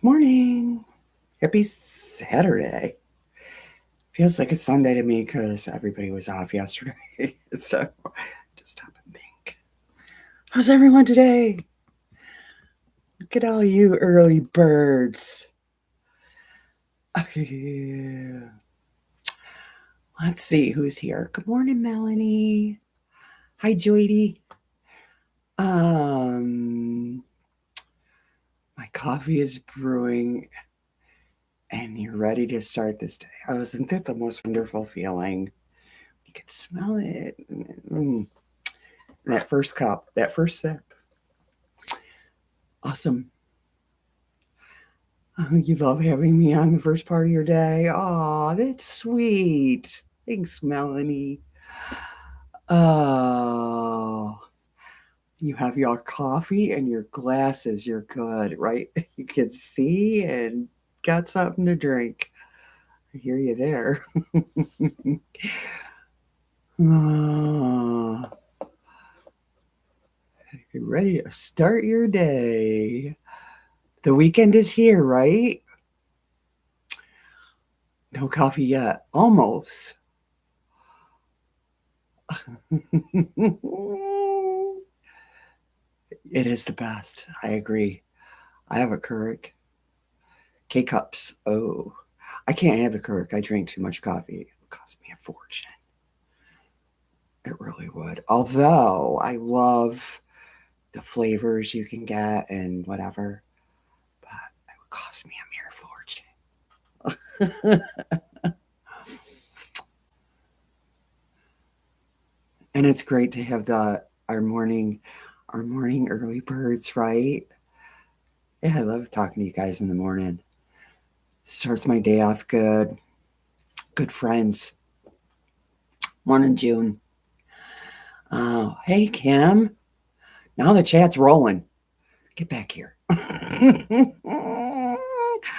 Morning. Happy Saturday. Feels like a Sunday to me because everybody was off yesterday. So just stop and think. How's everyone today? Look at all you early birds. Let's see who's here. Good morning, Melanie. Hi, Joydy. My coffee is brewing and you're ready to start this day. Isn't that the most wonderful feeling? You can smell it. That first cup, that first sip. Awesome. You love having me on the first part of your day. Aw, that's sweet. Thanks, Melanie. Oh, you have your coffee and your glasses. You're good, right? You can see and got something to drink. I hear you there. Oh, you ready to start your day? The weekend is here, right? No coffee yet. Almost. It is the best. I agree. I have a Keurig. K cups. Oh, I can't have a Keurig. I drink too much coffee. It would cost me a fortune. It really would. Although I love the flavors you can get and whatever, but it would cost me a mere fortune. And it's great to have our morning early birds, right? Yeah, I love talking to you guys in the morning. Starts my day off good. Good friends. Morning, June. Oh, hey, Kim. Now the chat's rolling. Get back here. I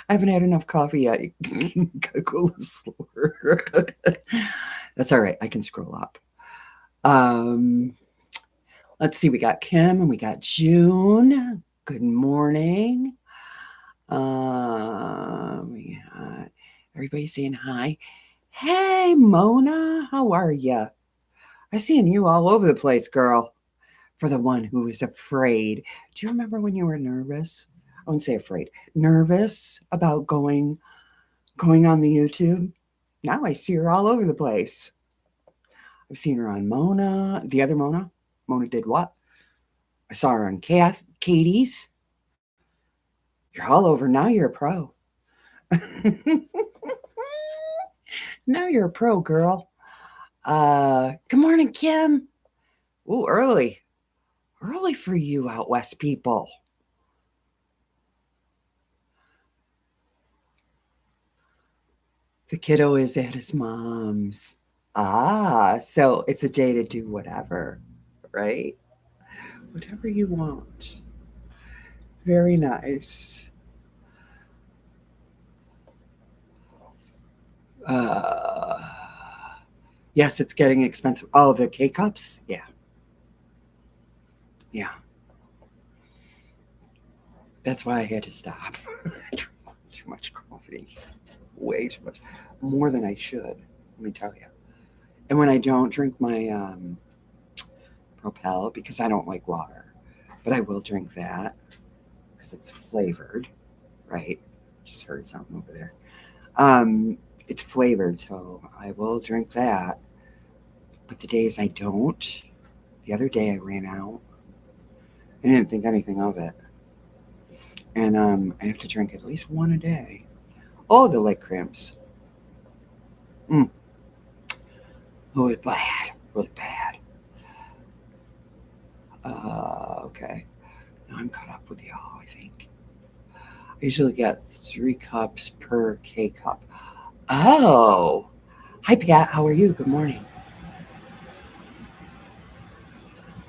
haven't had enough coffee yet. Gotta go a little slower. That's all right. I can scroll up. Um, let's see. We got Kim and we got June. Good morning. We got everybody saying hi. Hey, Mona. How are you? I seen you all over the place, girl. For the one who is afraid. Do you remember when you were nervous? I wouldn't say afraid. Nervous about going on the YouTube? Now I see her all over the place. I've seen her on Mona, the other Mona. Mona did what? I saw her on Katie's. You're all over. Now you're a pro. Now you're a pro, girl. Good morning, Kim. Ooh, early. Early for you out west people. The kiddo is at his mom's. Ah, so it's a day to do whatever, right? Whatever you want. Very nice. Uh, yes, it's getting expensive. Oh, the K cups? Yeah. Yeah. That's why I had to stop. I drink too much coffee. Way too much. More than I should, let me tell you. And when I don't drink my Propel, because I don't like water, but I will drink that because it's flavored, right? Just heard something over there. It's flavored, so I will drink that. But the days I don't, the other day I ran out. I didn't think anything of it. And I have to drink at least one a day. Oh, the leg cramps. Mm. Oh, it's bad. Really bad. Okay. Now I'm caught up with y'all, I think. I usually get 3 cups per K cup. Oh. Hi, Pat. How are you? Good morning.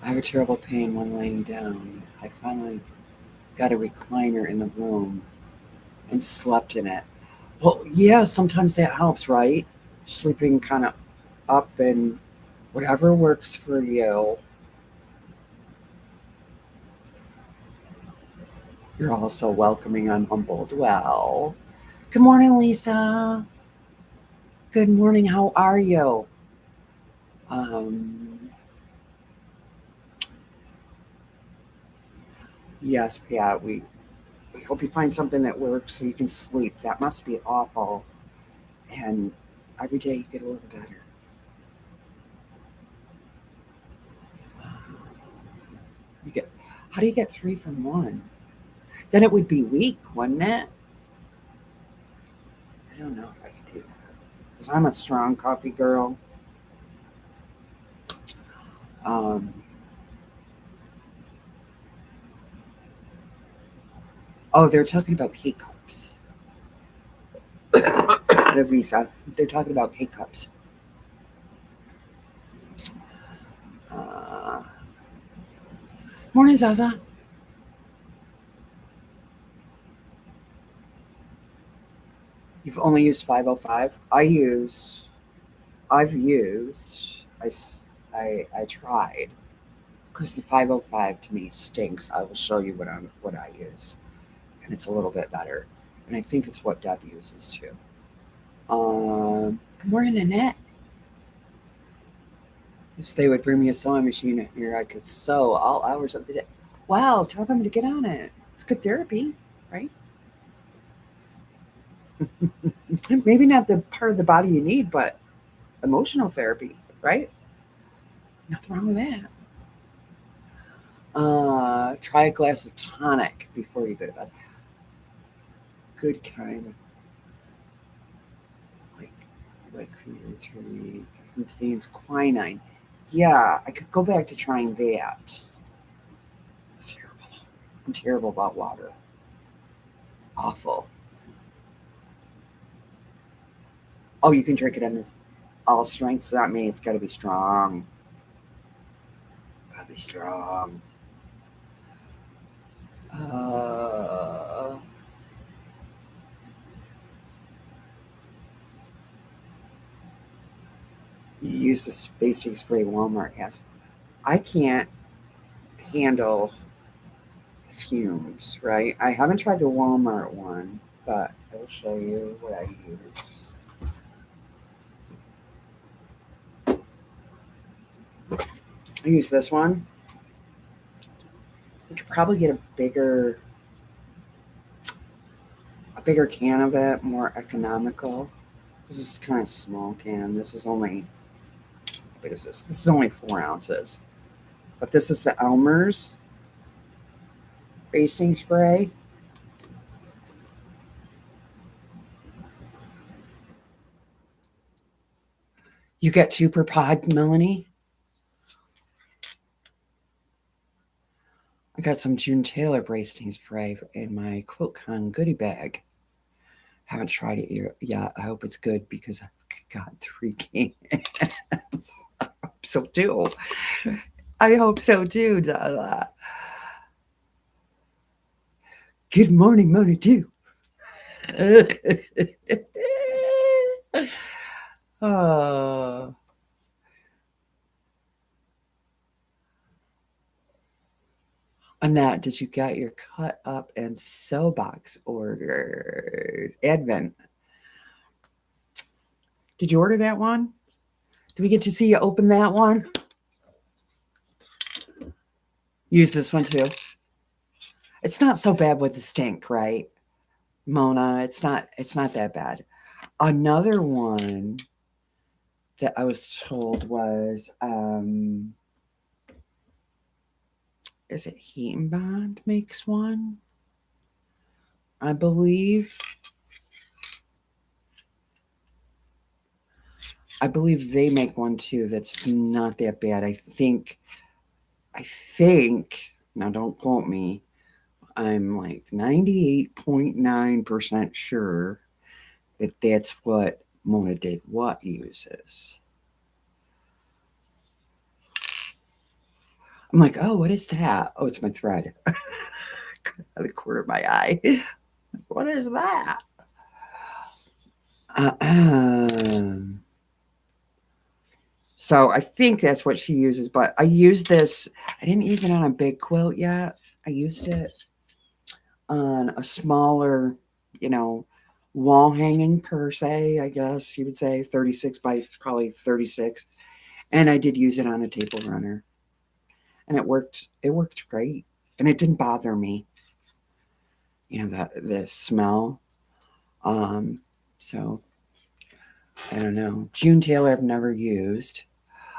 I have a terrible pain when laying down. I finally got a recliner in the room and slept in it. Well, yeah, sometimes that helps, right? Sleeping kind of up and whatever works for you. You're all so welcoming. I'm humbled. Well, good morning, Lisa. Good morning. How are you? Um, yes, Pat. We hope you find something that works so you can sleep. That must be awful. And every day you get a little better. You get. How do you get three from one? Then it would be weak, wouldn't it? I don't know if I could do that because I'm a strong coffee girl. Um, oh, they're talking about K cups. Lisa, they're talking about K cups. Uh, Morning, Zaza. You've only used 505. I've used, I tried because the 505 to me stinks. I will show you what I use, and it's a little bit better, and I think it's what Deb uses too. Good morning, Annette. If they would bring me a sewing machine here, I could sew all hours of the day. Wow, tell them to get on it. It's good therapy, right? Maybe not the part of the body you need, but emotional therapy, right? Nothing wrong with that. Try a glass of tonic before you go to bed. Good kind of like tree contains quinine. Yeah, I could go back to trying that. It's terrible. I'm terrible about water. Awful. Oh, you can drink it in this all strength, so that means it's got to be strong. Got to be strong. Uh, you use the spacing spray Walmart has. I can't handle the fumes, right? I haven't tried the Walmart one, but I'll show you what I use. I use this one. You could probably get a bigger can of it, more economical. This is kind of small can. This is only, how big is this? This is only 4 ounces. But this is the Elmer's basting spray. You get 2 per pod, Melanie. I got some June Taylor basting spray in my QuiltCon goodie bag. Haven't tried it yet. I hope it's good because I've got 3 cans. I hope so too. I hope so too, Dada. Good morning, Mona too. Oh. Annette, did you get your cut up and sew box ordered? Advent. Did you order that one? Did we get to see you open that one? Use this one too. It's not so bad with the stink, right? Mona, it's not that bad. Another one that I was told was is it Heat and Bond makes one? I believe. I believe they make one too that's not that bad. I think, now don't quote me, I'm like 98.9% sure that that's what Mona Did What uses. I'm like, oh, what is that? Oh, it's my thread. Out of the corner of my eye. What is that? So I think that's what she uses, but I used this. I didn't use it on a big quilt yet. I used it on a smaller, wall hanging per se, I guess you would say, 36 by probably 36. And I did use it on a table runner. And it worked great. And it didn't bother me, the smell. Um, so I don't know. June Tailor I've never used.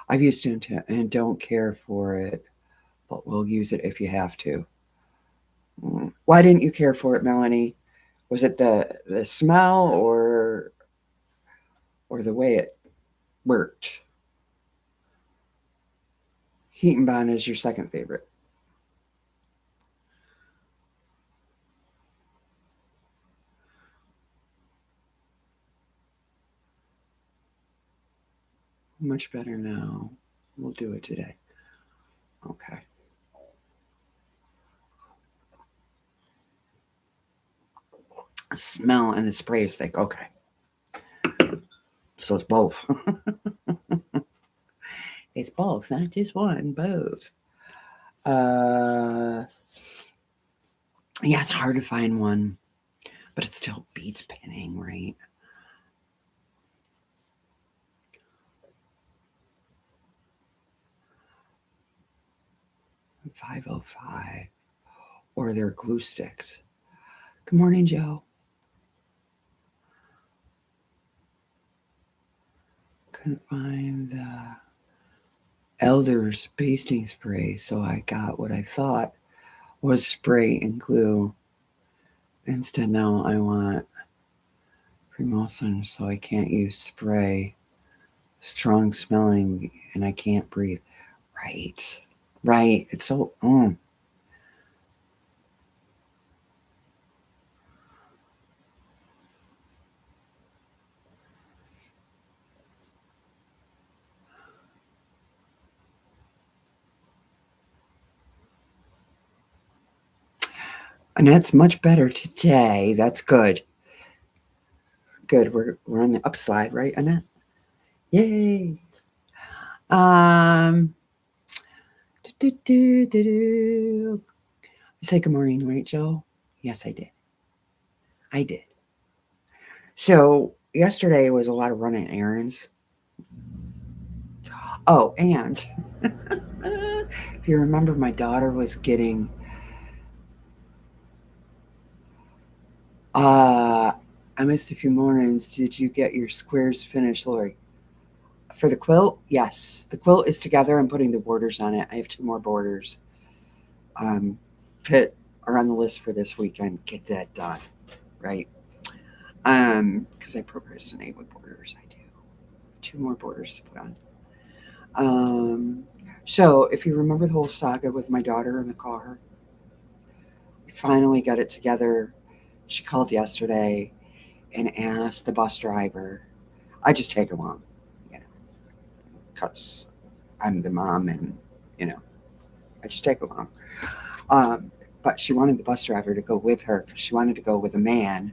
I've used it and don't care for it, but we'll use it if you have to. Why didn't you care for it, Melanie? Was it the smell or the way it worked? Heat and Bond is your second favorite. Much better now. We'll do it today. Okay. Smell and the spray is thick. Okay. So it's both. It's both, not just one, both. Uh, yeah, it's hard to find one, but it still beats pinning, right? 505. Or their glue sticks. Good morning, Joe. Couldn't find the Elder's basting spray, so I got what I thought was spray and glue. Instead, now I want Primosin, so I can't use spray. Strong smelling, and I can't breathe. Right. Right. It's so. And that's much better today. That's good. Good. We're on the upslide, right, Annette? Yay. Um. Do, do, do, do. I said good morning, right, Joe? Yes, I did. I did. So yesterday was a lot of running errands. Oh, and if you remember, my daughter was getting. I missed a few mornings. Did you get your squares finished, Lori? For the quilt, yes. The quilt is together. I'm putting the borders on it. I have two more borders. Um, fit are on the list for this weekend. Get that done, right? Because I procrastinate with borders. I do. Two more borders to put on. Um, so if you remember the whole saga with my daughter in the car, we finally got it together. She called yesterday and asked the bus driver. I just take along, you know, because I'm the mom and, you know, I just take along. Um, but she wanted the bus driver to go with her because she wanted to go with a man,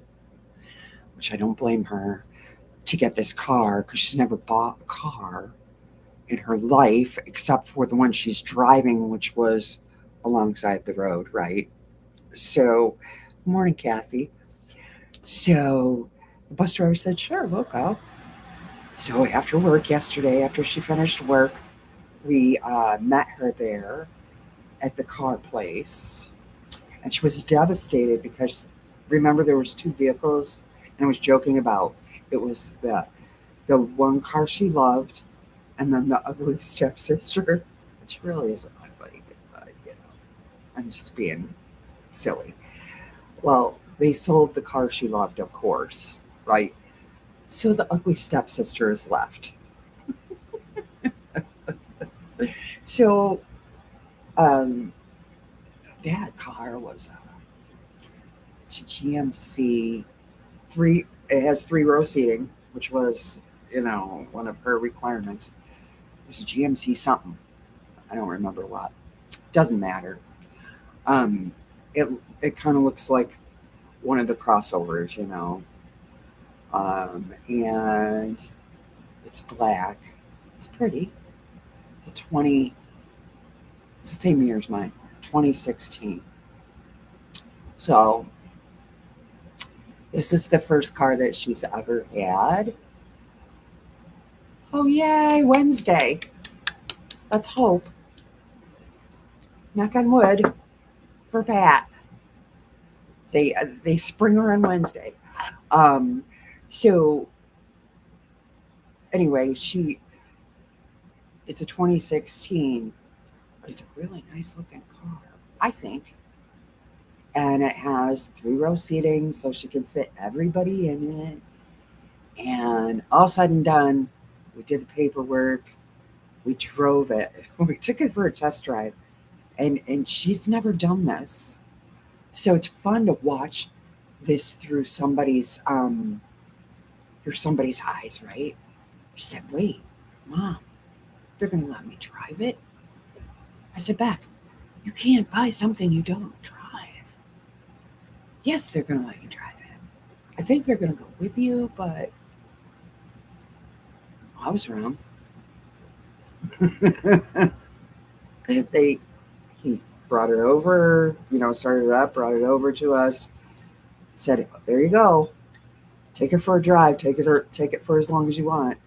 which I don't blame her, to get this car because she's never bought a car in her life except for the one she's driving, which was alongside the road, right? So, morning, Kathy. So the bus driver said, sure, we'll go. So after work yesterday, after she finished work, we met her there at the car place. And she was devastated because remember there was two vehicles and I was joking about it was the one car she loved and then the ugly stepsister, which really isn't ugly, but I'm just being silly. Well, they sold the car she loved, of course, right? So the ugly stepsister is left. So um, that car was it's a GMC three. It has three row seating, which was one of her requirements. It was a GMC something. I don't remember what. Doesn't matter. Um, it it kind of looks like one of the crossovers, and it's black. It's pretty. It's a 20. It's the same year as mine. 2016. So this is the first car that she's ever had. Oh, yay, Wednesday. Let's hope. Knock on wood for Pat. They spring her on Wednesday. Um, so anyway, it's a 2016, but it's a really nice looking car, I think. And it has 3-row seating, so she can fit everybody in it. And all said and done, we did the paperwork. We drove it. We took it for a test drive, and she's never done this, so it's fun to watch this through somebody's eyes, right? She said, "Wait, Mom, they're gonna let me drive it?" I said, "Beck, you can't buy something you don't drive." Yes, they're gonna let you drive it. I think they're gonna go with you, but I was wrong. they He brought it over, started it up, brought it over to us, said, "There you go. Take it for a drive. Take it for as long as you want."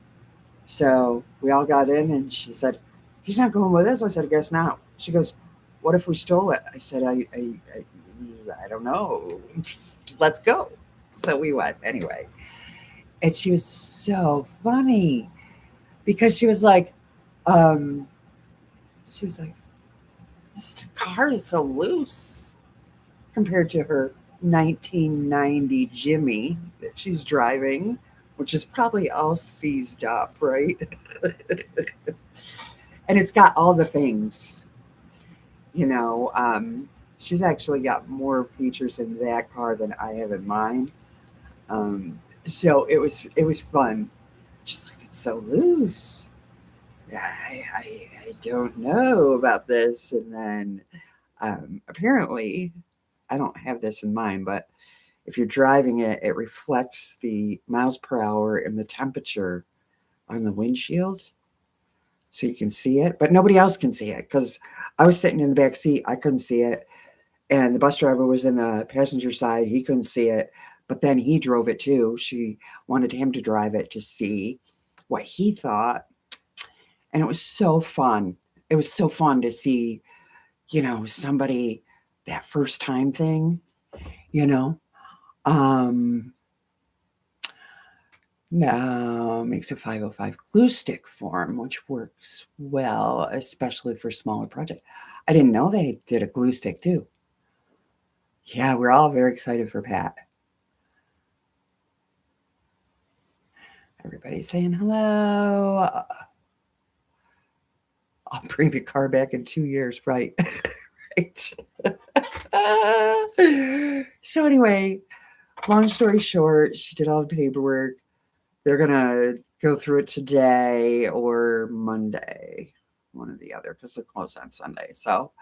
So we all got in, and she said, "He's not going with us." I said, "I guess not." She goes, "What if we stole it?" I said, I don't know. Let's go." So we went anyway. And she was so funny because um, she was like, "This car is so loose compared to her 1990 Jimmy that she's driving, which is probably all seized up, right?" And it's got all the things, you know. She's actually got more features in that car than I have in mine. So it was fun. She's like, "It's so loose. I don't know about this." And then apparently, I don't have this in mind, but if you're driving it, it reflects the miles per hour and the temperature on the windshield, so you can see it, but nobody else can see it because I was sitting in the back seat. I couldn't see it. And the bus driver was in the passenger side. He couldn't see it, but then he drove it too. She wanted him to drive it to see what he thought. And it was so fun. It was so fun to see, somebody, that first time thing, you know. Um, Now makes a 505 glue stick form, which works well, especially for smaller projects. I didn't know they did a glue stick too. Yeah, we're all very excited for Pat. Everybody's saying hello. I'll bring the car back in 2 years, right? Right. So anyway, long story short, she did all the paperwork. They're gonna go through it today or Monday, one or the other, because they're closed on Sunday. So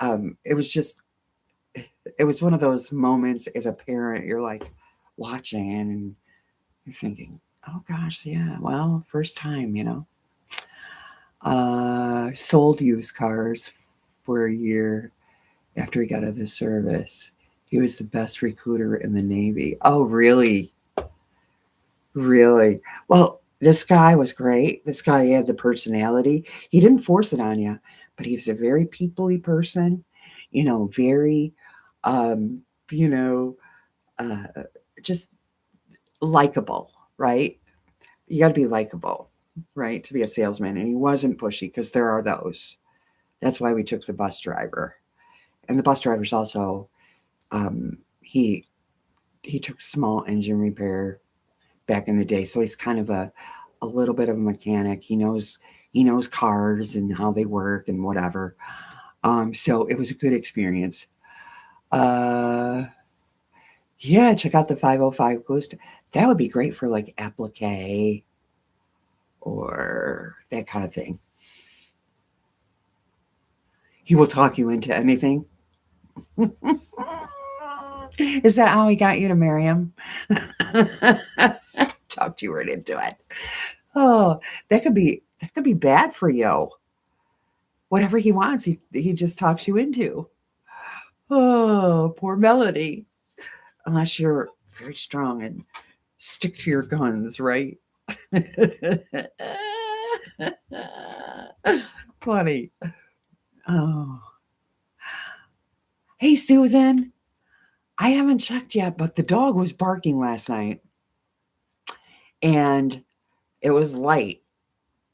it was just, it was one of those moments as a parent, you're like watching and you're thinking, "Oh gosh, yeah, well, first time, sold used cars for a year after he got out of the service. He was the best recruiter in the Navy." Oh, really? Really? Well, this guy was great. This guy had the personality. He didn't force it on you, but he was a very people-y person, very, um, you know, uh, just likable, right? You got to be likable, right, to be a salesman. And he wasn't pushy because there are those. That's why we took the bus driver. And the bus driver's also, he took small engine repair back in the day, so he's kind of a little bit of a mechanic. He knows cars and how they work and whatever. So it was a good experience. Uh, yeah, check out the 505 Ghost. That would be great for like applique or that kind of thing. He will talk you into anything. Is that how he got you to marry him? Talked you right into it. Oh, that could be bad for you. Whatever he wants, he just talks you into. Oh, poor Melody. Unless you're very strong and stick to your guns, right? Funny. Oh. Hey, Susan. I haven't checked yet, but the dog was barking last night. And it was light.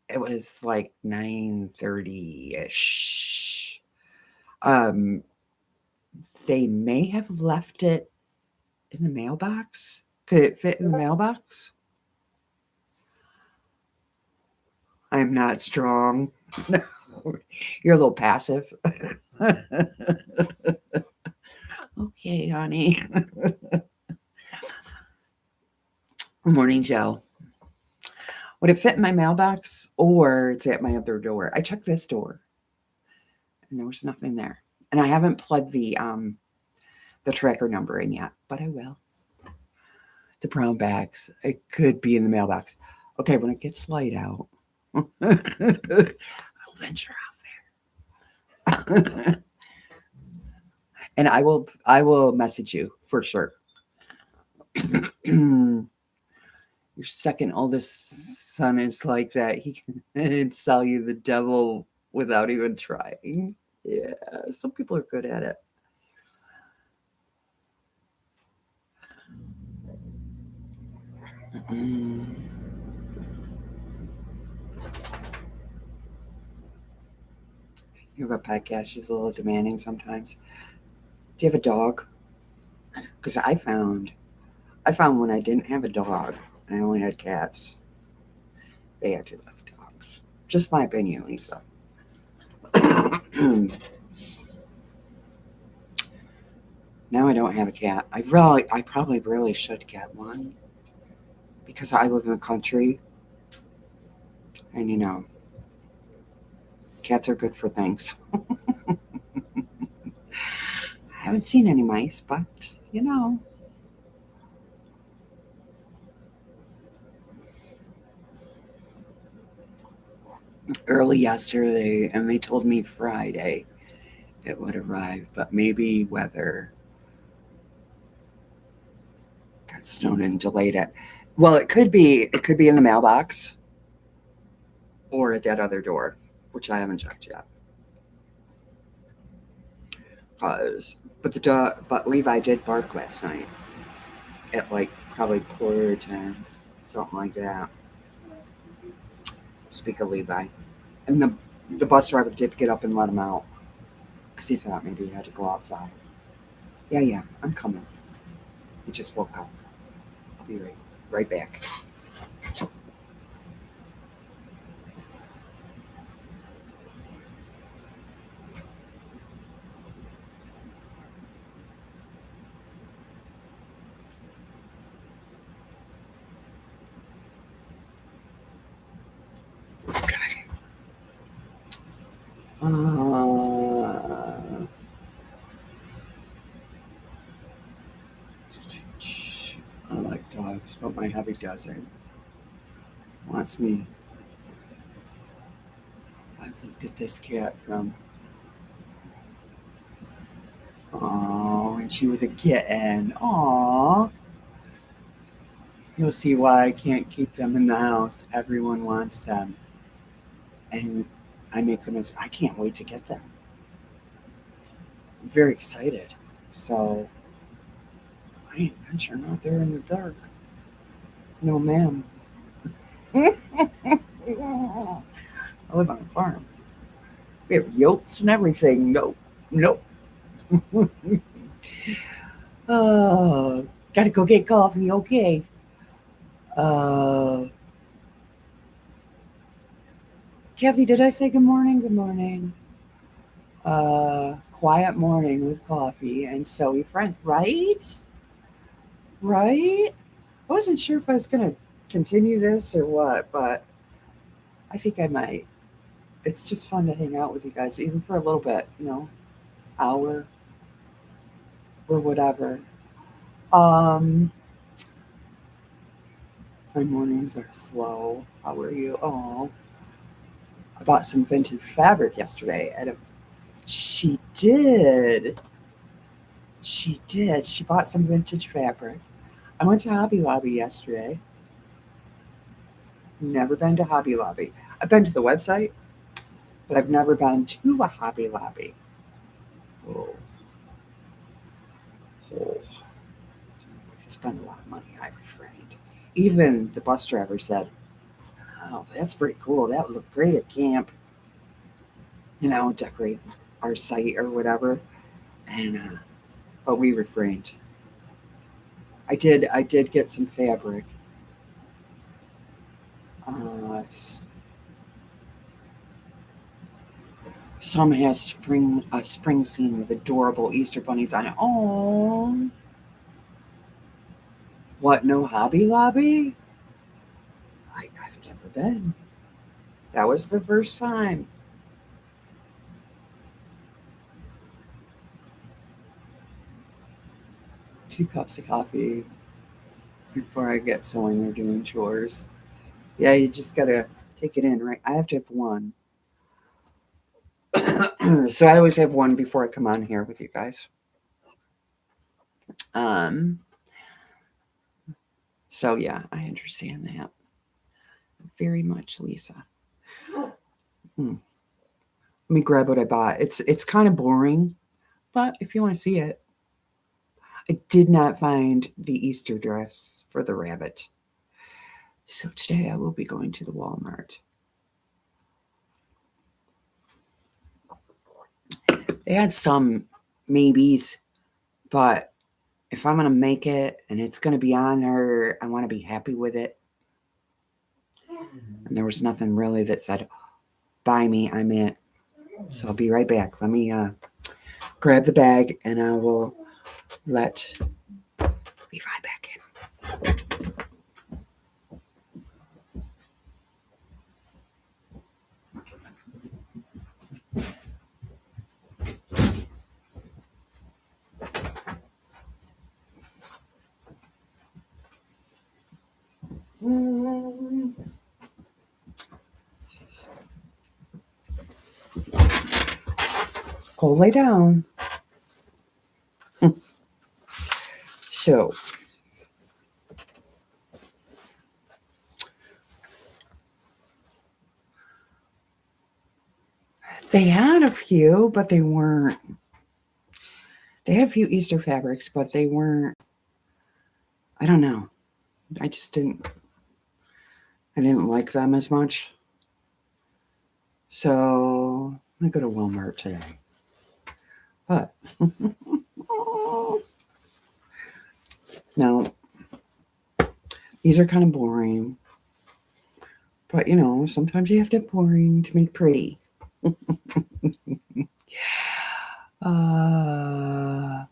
It was like 9:30-ish. Um, they may have left it in the mailbox. Could it fit in the mailbox? I'm not strong. No, you're a little passive. Okay, honey. Morning, Joe. Would it fit in my mailbox or it's at my other door? I checked this door and there was nothing there. And I haven't plugged the tracker number in yet, but I will. The brown bags. It could be in the mailbox. Okay, when it gets light out, I'll venture out there. And I will message you for sure. Your second oldest son is like that. He can sell you the devil without even trying. Yeah, some people are good at it. You have a pet cat. She's a little demanding sometimes. Do you have a dog? Because I found when I didn't have a dog, I only had cats. They acted like dogs. Just my opinion, Lisa. Now I don't have a cat. I probably really should get one because I live in the country, and cats are good for things. I haven't seen any mice, but early yesterday, and they told me Friday it would arrive, but maybe weather got snowed and delayed it. Well, it could be in the mailbox or at that other door, which I haven't checked yet. But Levi did bark last night at like probably 9:45, something like that. Speak of Levi, and the bus driver did get up and let him out because he thought maybe he had to go outside. Yeah, I'm coming. He just woke up. I'll be right back. Okay. I like dogs, but my hubby doesn't. Wants me. I looked at this cat from. Oh, and she was a kitten. Aw. You'll see why I can't keep them in the house. Everyone wants them. And I make them as I can't wait to get them. I'm very excited. So I ain't venturing out there in the dark. No, ma'am. I live on a farm. We have yolks and everything. Nope. Oh, gotta go get coffee. Okay. Uh, Kathy, did I say good morning? Good morning. Quiet morning with coffee and Zoe friends. Right? Right? I wasn't sure if I was gonna continue this or what, but I think I might. It's just fun to hang out with you guys, even for a little bit, hour or whatever. Um, my mornings are slow. How are you? Oh, I bought some vintage fabric yesterday. She did. She did. She bought some vintage fabric. I went to Hobby Lobby yesterday. Never been to Hobby Lobby. I've been to the website, but I've never been to a Hobby Lobby. Oh, oh. I spent a lot of money. I refrained. Even the bus driver said, "Oh, that's pretty cool. That would look great at camp. Decorate our site or whatever." And but we refrained. I did get some fabric. Some has a spring scene with adorable Easter bunnies on it. Oh, what? No Hobby Lobby? I've never been. That was the first time. 2 cups of coffee before I get sewing or doing chores. Yeah, you just gotta take it in, right? I have to have one. So I always have one before I come on here with you guys. Um, so yeah, I understand that very much, Lisa. Hmm. Let me grab what I bought. It's kind of boring, but if you want to see it, I did not find the Easter dress for the rabbit. So today I will be going to the Walmart. They had some maybes, but if I'm going to make it and it's going to be on there, I want to be happy with it. And there was nothing really that said, buy me, I'm it. So I'll be right back. Let me grab the bag and I will be right back in. Go lay down. So they had a few, but they weren't. They had a few Easter fabrics, but they weren't. I don't know. I just didn't. I didn't like them as much. So I'm gonna go to Walmart today. But now these are kind of boring. But sometimes you have to boring to make pretty. uh,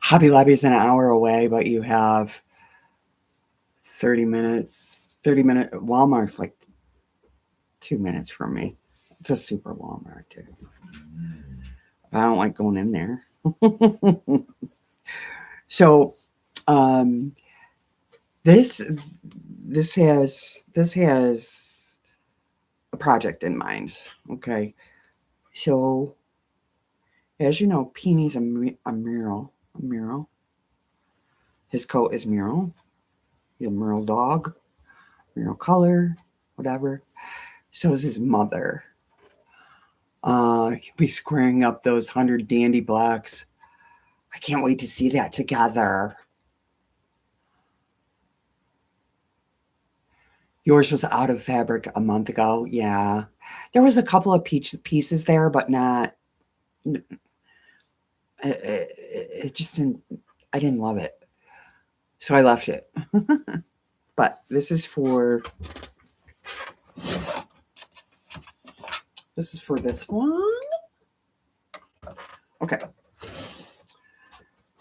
Hobby Lobby is an hour away, but you have 30 minutes. 30-minute Walmart's like 2 minutes from me. It's a super Walmart, too. I don't like going in there. So, this has a project in mind. Okay, so as you know, Peeny's a mural. A mural. His coat is mural. He's a mural dog. Mural color, whatever. So is his mother. He'll be squaring up those 100 dandy blocks. I can't wait to see that together. Yours was out of fabric a month ago. Yeah. There was a couple of pieces there, but not. It just didn't. I didn't love it. So I left it. But this is for this one. Okay.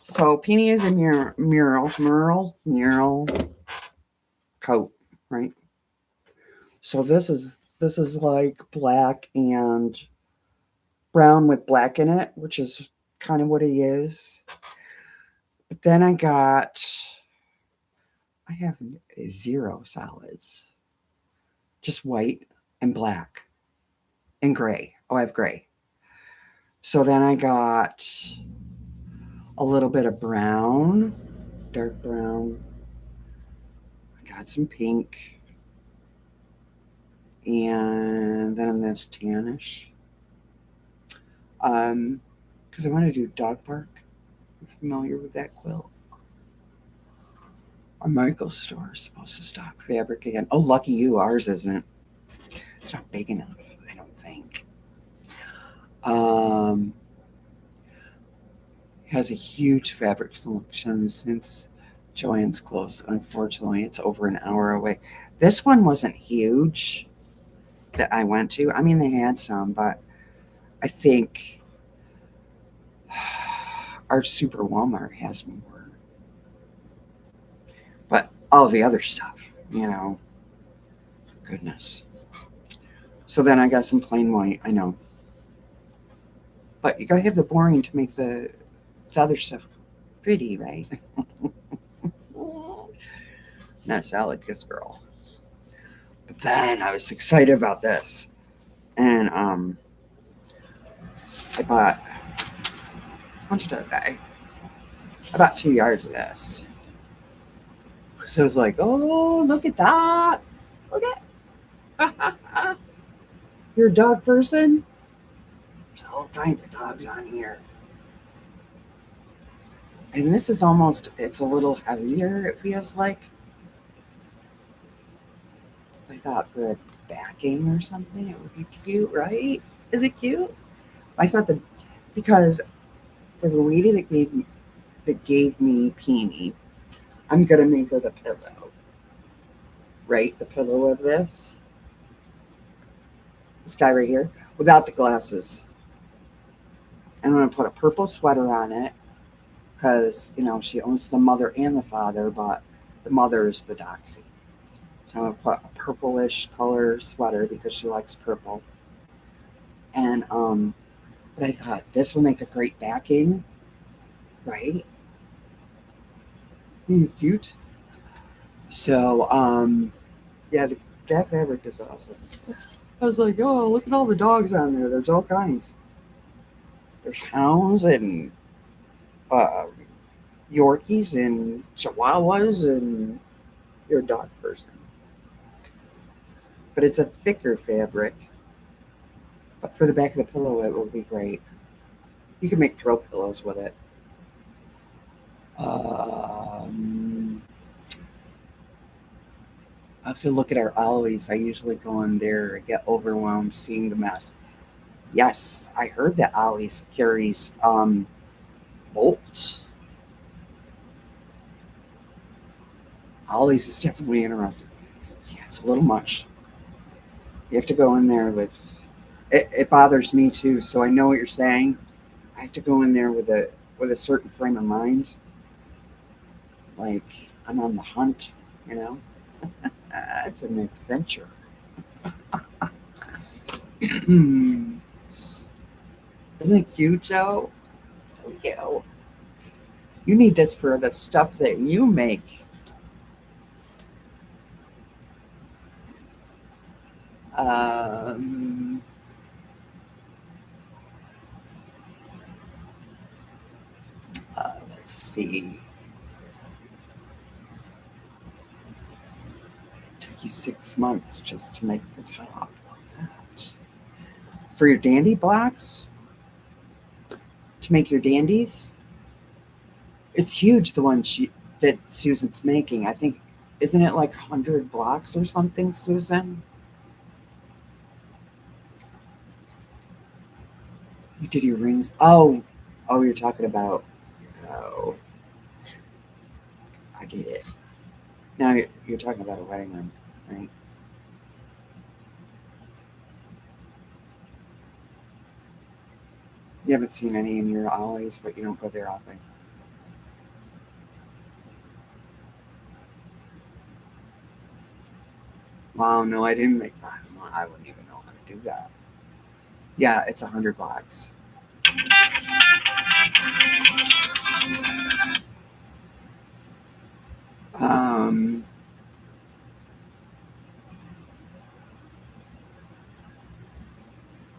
So Peony is a mural coat, right? So this is like black and brown with black in it, which is kind of what he is. But then I have 0 solids. Just white and black and gray. Oh, I have gray. So then I got a little bit of brown, dark brown. I got some pink. And then this tannish. Because I want to do dog bark. You familiar with that quilt? Our Michael's store is supposed to stock fabric again. Oh, lucky you, ours isn't. It's not big enough, I don't think. Has a huge fabric selection since Joann's closed. Unfortunately, it's over an hour away. This one wasn't huge that I went to. I mean, they had some, but I think our Super Walmart has more. But all the other stuff, goodness. So then I got some plain white, I know. But you gotta have the boring to make the other stuff pretty, right? Not salad kiss girl. But then I was excited about this. And I bought, how much did I buy? I bought 2 yards of this. Because I was like, oh, look at that. Look at You're a dog person? There's all kinds of dogs on here. And this is almost, it's a little heavier, it feels like. I thought for a backing or something, it would be cute, right? Is it cute? I thought because for the lady that gave me Peony, I'm gonna make her the pillow. Right? The pillow of this. This guy right here. Without the glasses. I'm gonna put a purple sweater on it. Because, she owns the mother and the father, but the mother is the doxy. So I'm gonna put a purplish color sweater because she likes purple. And but I thought this will make a great backing, right? Isn't it cute? So yeah, that fabric is awesome. I was like, oh, look at all the dogs on there. There's all kinds. There's hounds and Yorkies and Chihuahuas, and you're a dog person. But it's a thicker fabric. But for the back of the pillow, it will be great. You can make throw pillows with it. I have to look at our Ollie's. I usually go in there and get overwhelmed seeing the mess. Yes, I heard that Ollie's carries bolts. Ollie's is definitely interesting. Yeah, it's a little much. You have to go in there with it. It bothers me too. So I know what you're saying. I have to go in there with a certain frame of mind. Like I'm on the hunt, you know. It's an adventure. Isn't it cute, Joe? So cute. You need this for the stuff that you make. Let's see. It took you 6 months just to make the top. For your dandy blocks? To make your dandies? It's huge, the one that Susan's making. I think, isn't it like 100 blocks or something, Susan? You did your rings? Oh, you're talking about. Oh, I get it. Now you're talking about a wedding ring, right? You haven't seen any in your Ollie's, but you don't go there often. Wow, no, I didn't make that. I wouldn't even know how to do that. Yeah, it's 100 blocks. Um,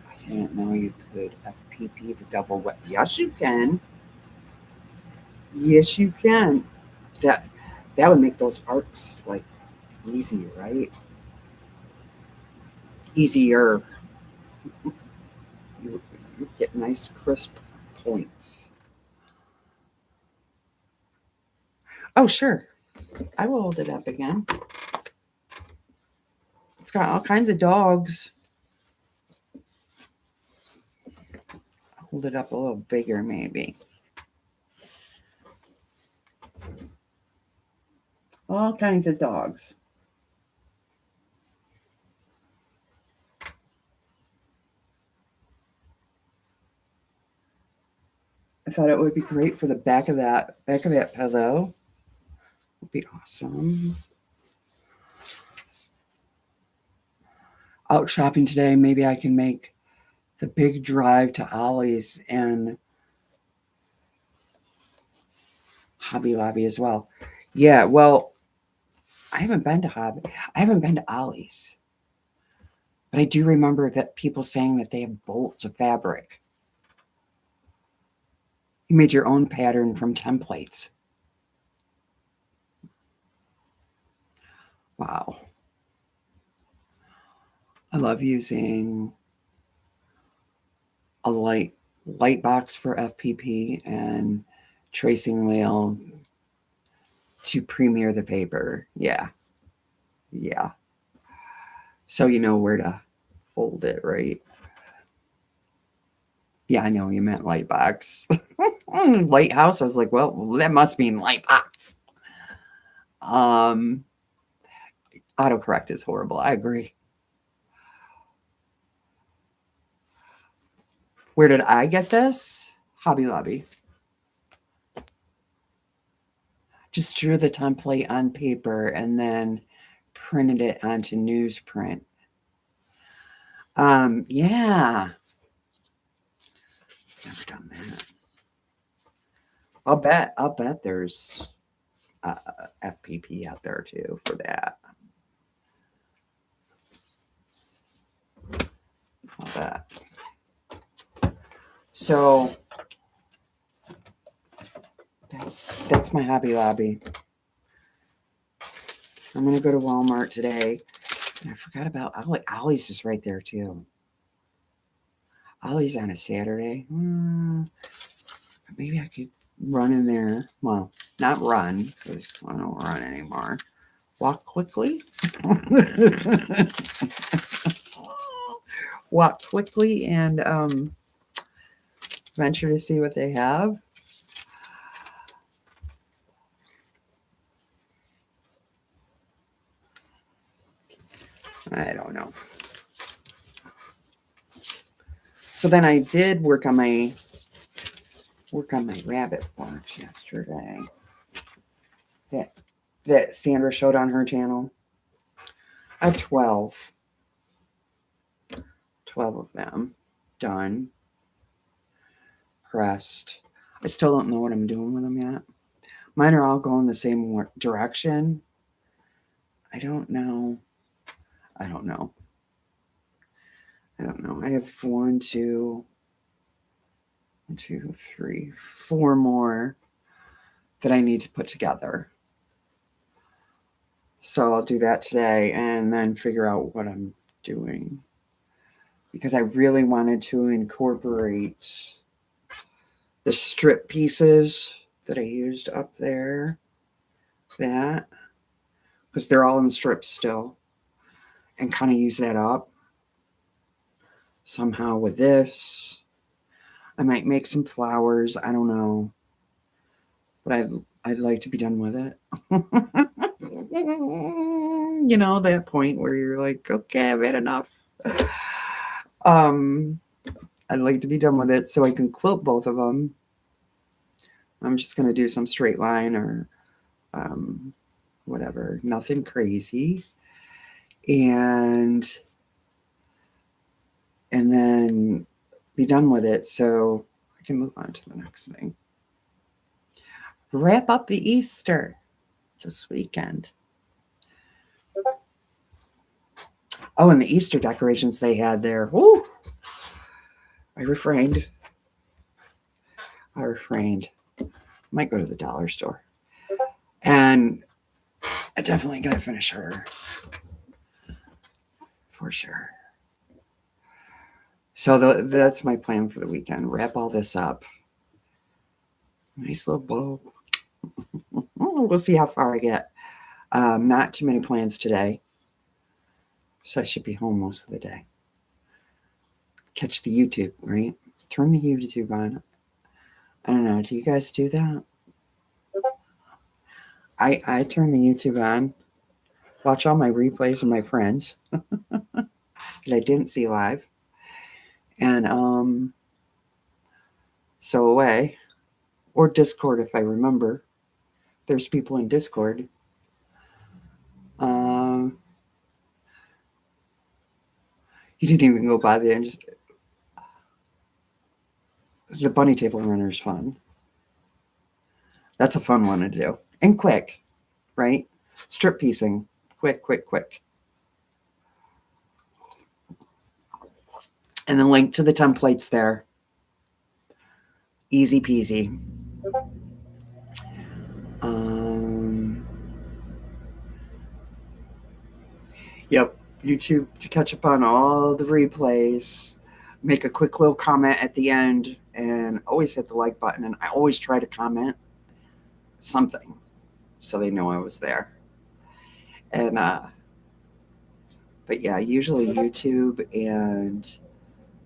I didn't know you could FPP the double wet. Yes, you can. Yes, you can. That that would make those arcs like easy, right? Easier. You get nice crisp points. Oh, sure. I will hold it up again. It's got all kinds of dogs. Hold it up a little bigger, maybe. All kinds of dogs. I thought it would be great for the back of that pillow. Would be awesome. Out shopping today, maybe I can make the big drive to Ollie's and Hobby Lobby as well. Yeah, well, I haven't been to Ollie's. But I do remember that people saying that they have bolts of fabric. You made your own pattern from templates. Wow. I love using a light box for FPP and tracing wheel to premiere the paper. Yeah. Yeah. So you know where to fold it, right? Yeah, I know you meant light box. Lighthouse. I was like, well, that must mean light box. Autocorrect is horrible. I agree. Where did I get this? Hobby Lobby. Just drew the template on paper and then printed it onto newsprint. Yeah. Never done that. I'll bet there's FPP out there too for that. I'll bet. So that's my Hobby Lobby. I'm gonna go to Walmart today. And I forgot about Ollie's is right there too. Ollie's on a Saturday. Maybe I could run in there. Well, not run, because I don't run anymore. Walk quickly. Walk quickly and venture to see what they have. I don't know. So then I did work on my rabbit box yesterday. That Sandra showed on her channel. I have 12 of them done, pressed. I still don't know what I'm doing with them yet. Mine are all going the same direction. I don't know. I don't know. I have 1, 2, 3, 4 more that I need to put together. So I'll do that today and then figure out what I'm doing. Because I really wanted to incorporate the strip pieces that I used up there. That. Because they're all in strips still. And kind of use that up. Somehow with this. I might make some flowers. I don't know. But I'd like to be done with it. You know, that point where you're like, okay, I've had enough. I'd like to be done with it so I can quilt both of them. I'm just going to do some straight line or whatever. Nothing crazy. And then be done with it so I can move on to the next thing. Wrap up the Easter this weekend. Oh, and the Easter decorations they had there. Woo! I refrained. Might go to the dollar store. And I definitely gotta finish her. For sure. So that's my plan for the weekend. Wrap all this up. Nice little bow. We'll see how far I get. Not too many plans today. So I should be home most of the day. Catch the YouTube, right? Turn the YouTube on. I don't know. Do you guys do that? I turn the YouTube on, watch all my replays of my friends that I didn't see live, and so away, or Discord if I remember. There's people in Discord. You didn't even go by there and just the bunny table runner is fun. That's a fun one to do and quick, right? Strip piecing, quick. And then link to the templates there. Easy peasy. Yep, YouTube to catch up on all the replays. Make a quick little comment at the end and always hit the like button. And I always try to comment something so they know I was there. And, but yeah, usually YouTube and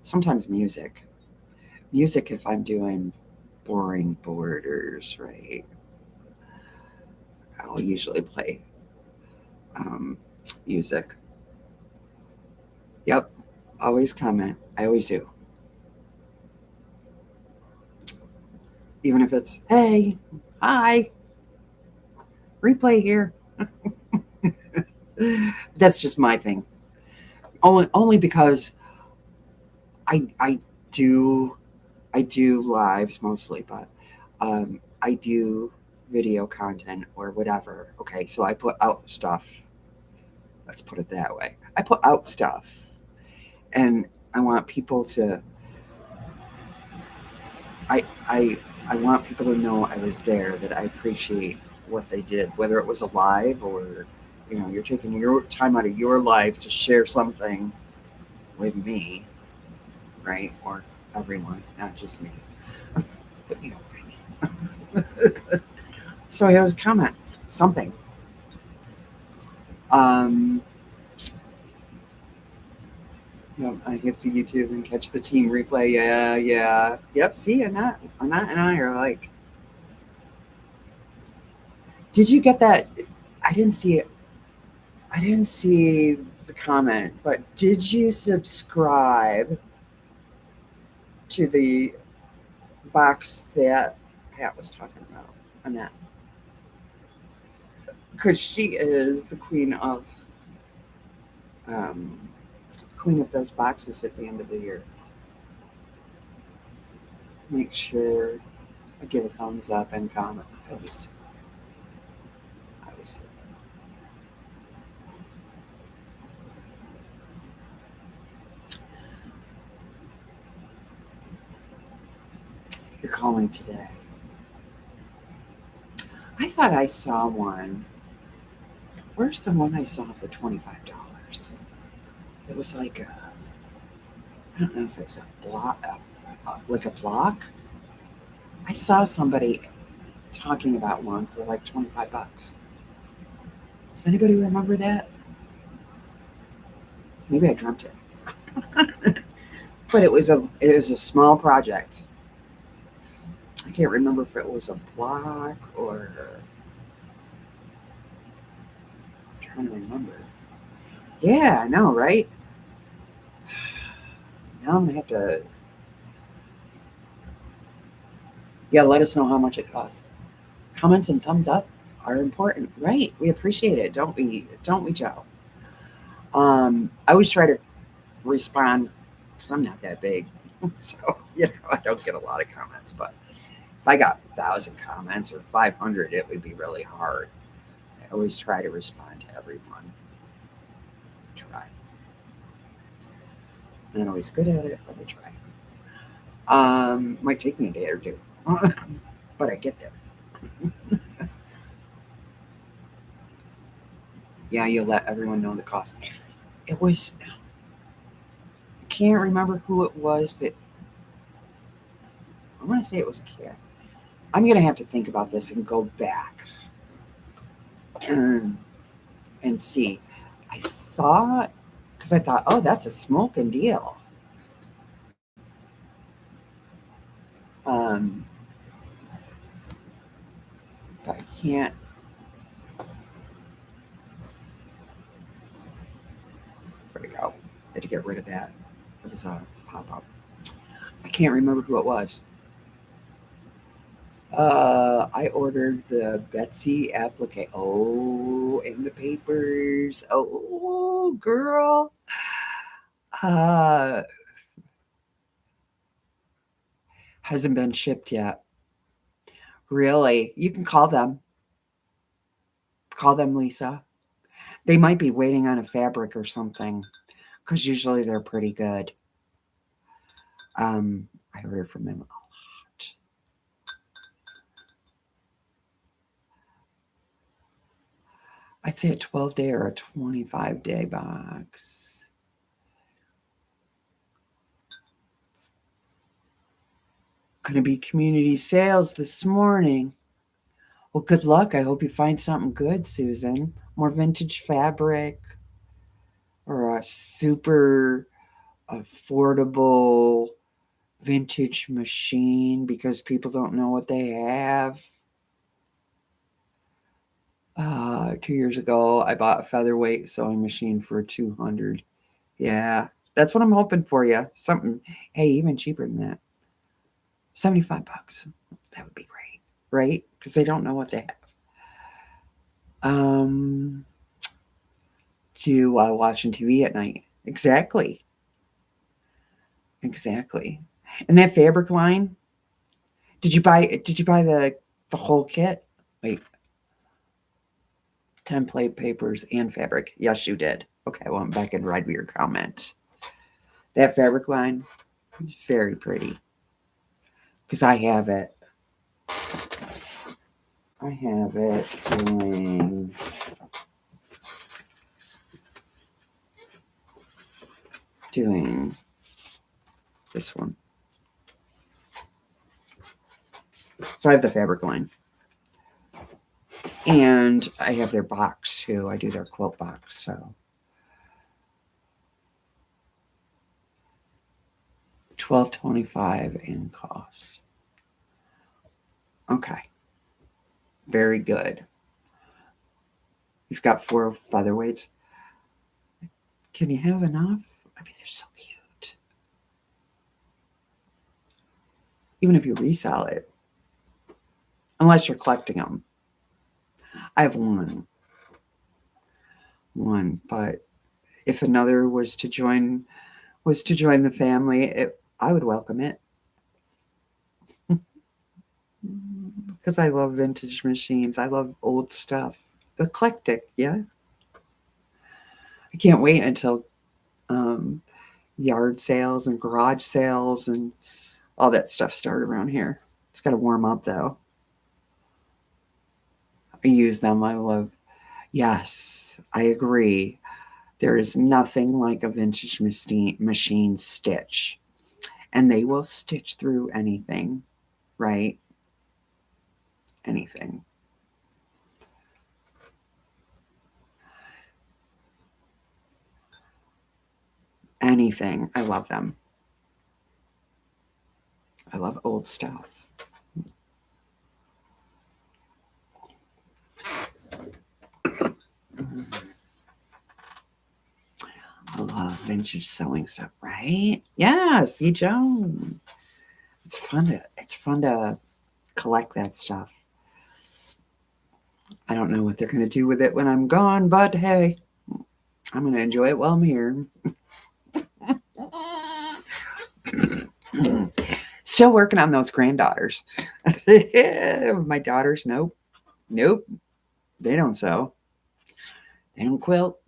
sometimes music. Music if I'm doing boring borders, right? I'll usually play music. Yep, always comment. I always do. Even if it's, hey, hi, replay here. That's just my thing. Only because I do lives mostly, but I do video content or whatever. Okay, so I put out stuff. Let's put it that way. I put out stuff, and I want people to. I want people to know I was there. That I appreciate what they did, whether it was a live or you're taking your time out of your life to share something with me, right? Or everyone, not just me. But you know what I mean. So it was a comment, something. I hit the YouTube and catch the team replay. Yeah. Yep. See, Annette and I are like. Did you get that? I didn't see it. I didn't see the comment, but did you subscribe to the box that Pat was talking about, Annette? Because she is the queen of those boxes at the end of the year. Make sure I give a thumbs up and comment. I always do. You're calling today. I thought I saw one. Where's the one I saw for $25? It was like I don't know if it was a block, like a block. I saw somebody talking about one for like $25. Does anybody remember that? Maybe I dreamt it. But it was a small project. I can't remember if it was a block or I'm trying to remember. Yeah, I know, right? Now I'm gonna have to. Yeah, let us know how much it costs. Comments and thumbs up are important, right? We appreciate it, don't we? Don't we, Joe? I always try to respond because I'm not that big, so I don't get a lot of comments. But if I got 1,000 comments or 500, it would be really hard. I always try to respond to everyone. Try. I'm not always good at it, but I try. Might take me a day or two, but I get there. Yeah, you'll let everyone know the cost. It was, I can't remember who it was that, I want to say it was Kat. I'm going to have to think about this and go back and see. I thought, because I thought, oh, that's a smoking deal. Um, but I can't. Where'd it go? I had to get rid of that. It was a pop up. I can't remember who it was. I ordered the Betsy applique. Oh, in the papers. Oh, girl. Uh, hasn't been shipped yet. Really? You can call them. Call them, Lisa. They might be waiting on a fabric or something, because usually they're pretty good. I ordered from them a lot. I'd say a 12-day or a 25-day box. Going to be community sales this morning. Well, good luck. I hope you find something good, Susan. More vintage fabric or a super affordable vintage machine because people don't know what they have. 2 years ago, I bought a featherweight sewing machine for $200. Yeah, that's what I'm hoping for you. Something, hey, even cheaper than that. $75. That would be great, right? Because they don't know what they have. Watching TV at night. Exactly. Exactly. And that fabric line, did you buy the whole kit? Wait, template papers and fabric. Yes, you did. Okay, well, I'm back and read your comments. That fabric line is very pretty. Because I have it. I have it doing this one. So I have the fabric line. And I have their box too. I do their quilt box, so $12.25 in cost. Okay. Very good. You've got 4 featherweights. Can you have enough? I mean, they're so cute. Even if you resell it. Unless you're collecting them. I have one. But if another was to join the family, I would welcome it. Because I love vintage machines. I love old stuff. Eclectic, yeah. I can't wait until yard sales and garage sales and all that stuff start around here. It's got to warm up though. I use them. I love. Yes, I agree. There is nothing like a vintage machine stitch, and they will stitch through anything, right? Anything. Anything. I love them. I love old stuff. I love vintage sewing stuff, right? Yeah, see, Joan. It's fun to collect that stuff. I don't know what they're going to do with it when I'm gone, but hey, I'm going to enjoy it while I'm here. Still working on those granddaughters. My daughters, nope. They don't sew. They don't quilt.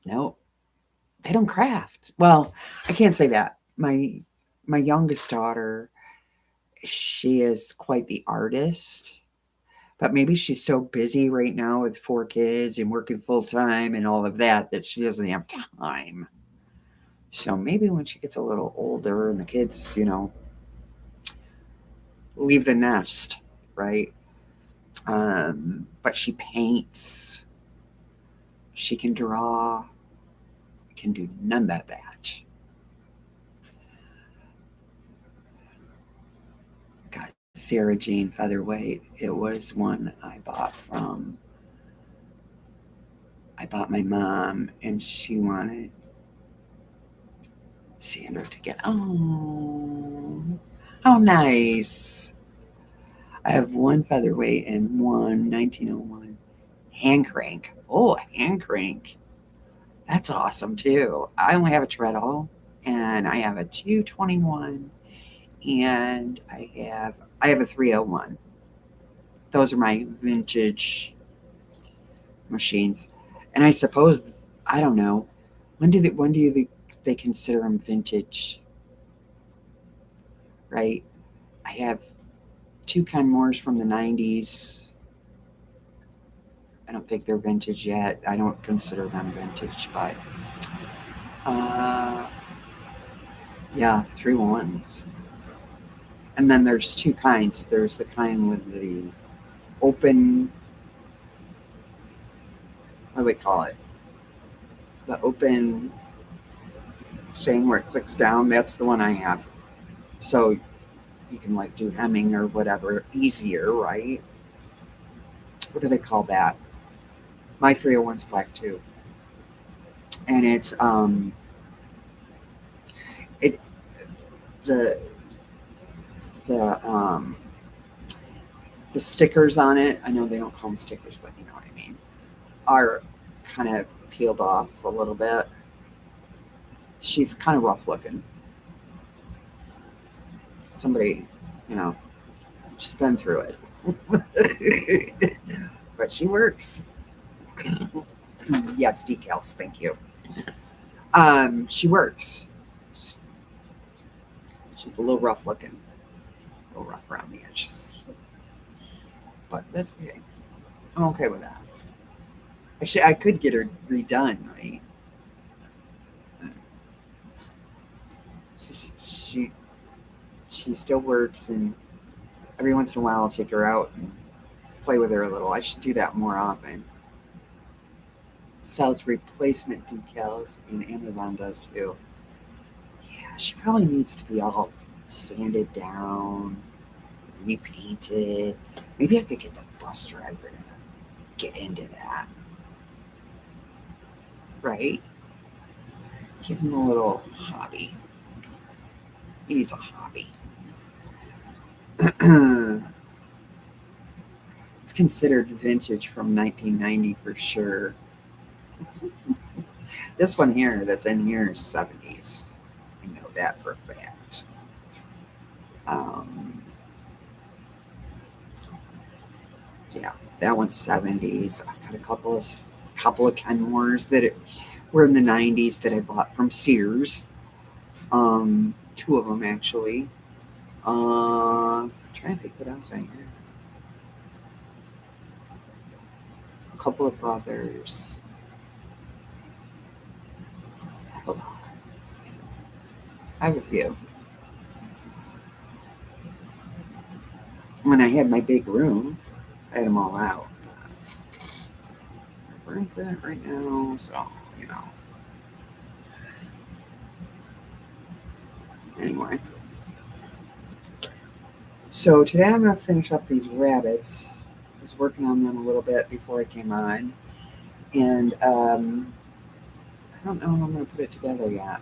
Nope. They don't craft. Well, I can't say that. My my youngest daughter, she is quite the artist, but maybe she's so busy right now with 4 kids and working full time and all of that that she doesn't have time. So maybe when she gets a little older and the kids, leave the nest, right? But she paints, she can draw, can do none of that. Got Sarah Jane Featherweight. It was one I bought my mom, and she wanted Sandra to get. Oh, how nice. I have one featherweight and one 1901 hand crank. Oh, hand crank. That's awesome too. I only have a treadle and I have a 221 and I have a 301. Those are my vintage machines. And I suppose I don't know. When do they consider them vintage, right? I have two Kenmores from the 90s. I don't think they're vintage yet. I don't consider them vintage, but uh, yeah, 3 ones. And then there's two kinds. There's the kind with the open, what do we call it? The open thing where it clicks down. That's the one I have. So you can like do hemming or whatever easier, right? What do they call that? My 301's black too. And it the the the stickers on it, I know they don't call them stickers, but you know what I mean, are kind of peeled off a little bit. She's kind of rough looking. Somebody, you know, she's been through it. But she works. Yes, decals, thank you. She works. She's a little rough looking, a little rough around the edges. But that's okay. I'm okay with that. Actually, I could get her redone, right? She's, she she still works, and every once in a while I'll take her out and play with her a little. I should do that more often. Sells replacement decals, and Amazon does too. Yeah, she probably needs to be all sanded down, repainted. Maybe I could get the bus driver to get into that, right? Give him a little hobby. He needs a hobby. It's considered vintage from 1990 for sure. This one here that's in here is 70s. I know that for a fact. Um, yeah, that one's 70s. I've got a couple of Kenmores were in the 90s that I bought from Sears. Two of them actually. Trying to think what else I have. A couple of brothers. I have a lot. I have a few. When I had my big room, I had them all out. We're in for that right now, so you know. Anyway, so today I'm gonna finish up these rabbits. I was working on them a little bit before I came on, and I don't know how I'm gonna put it together yet.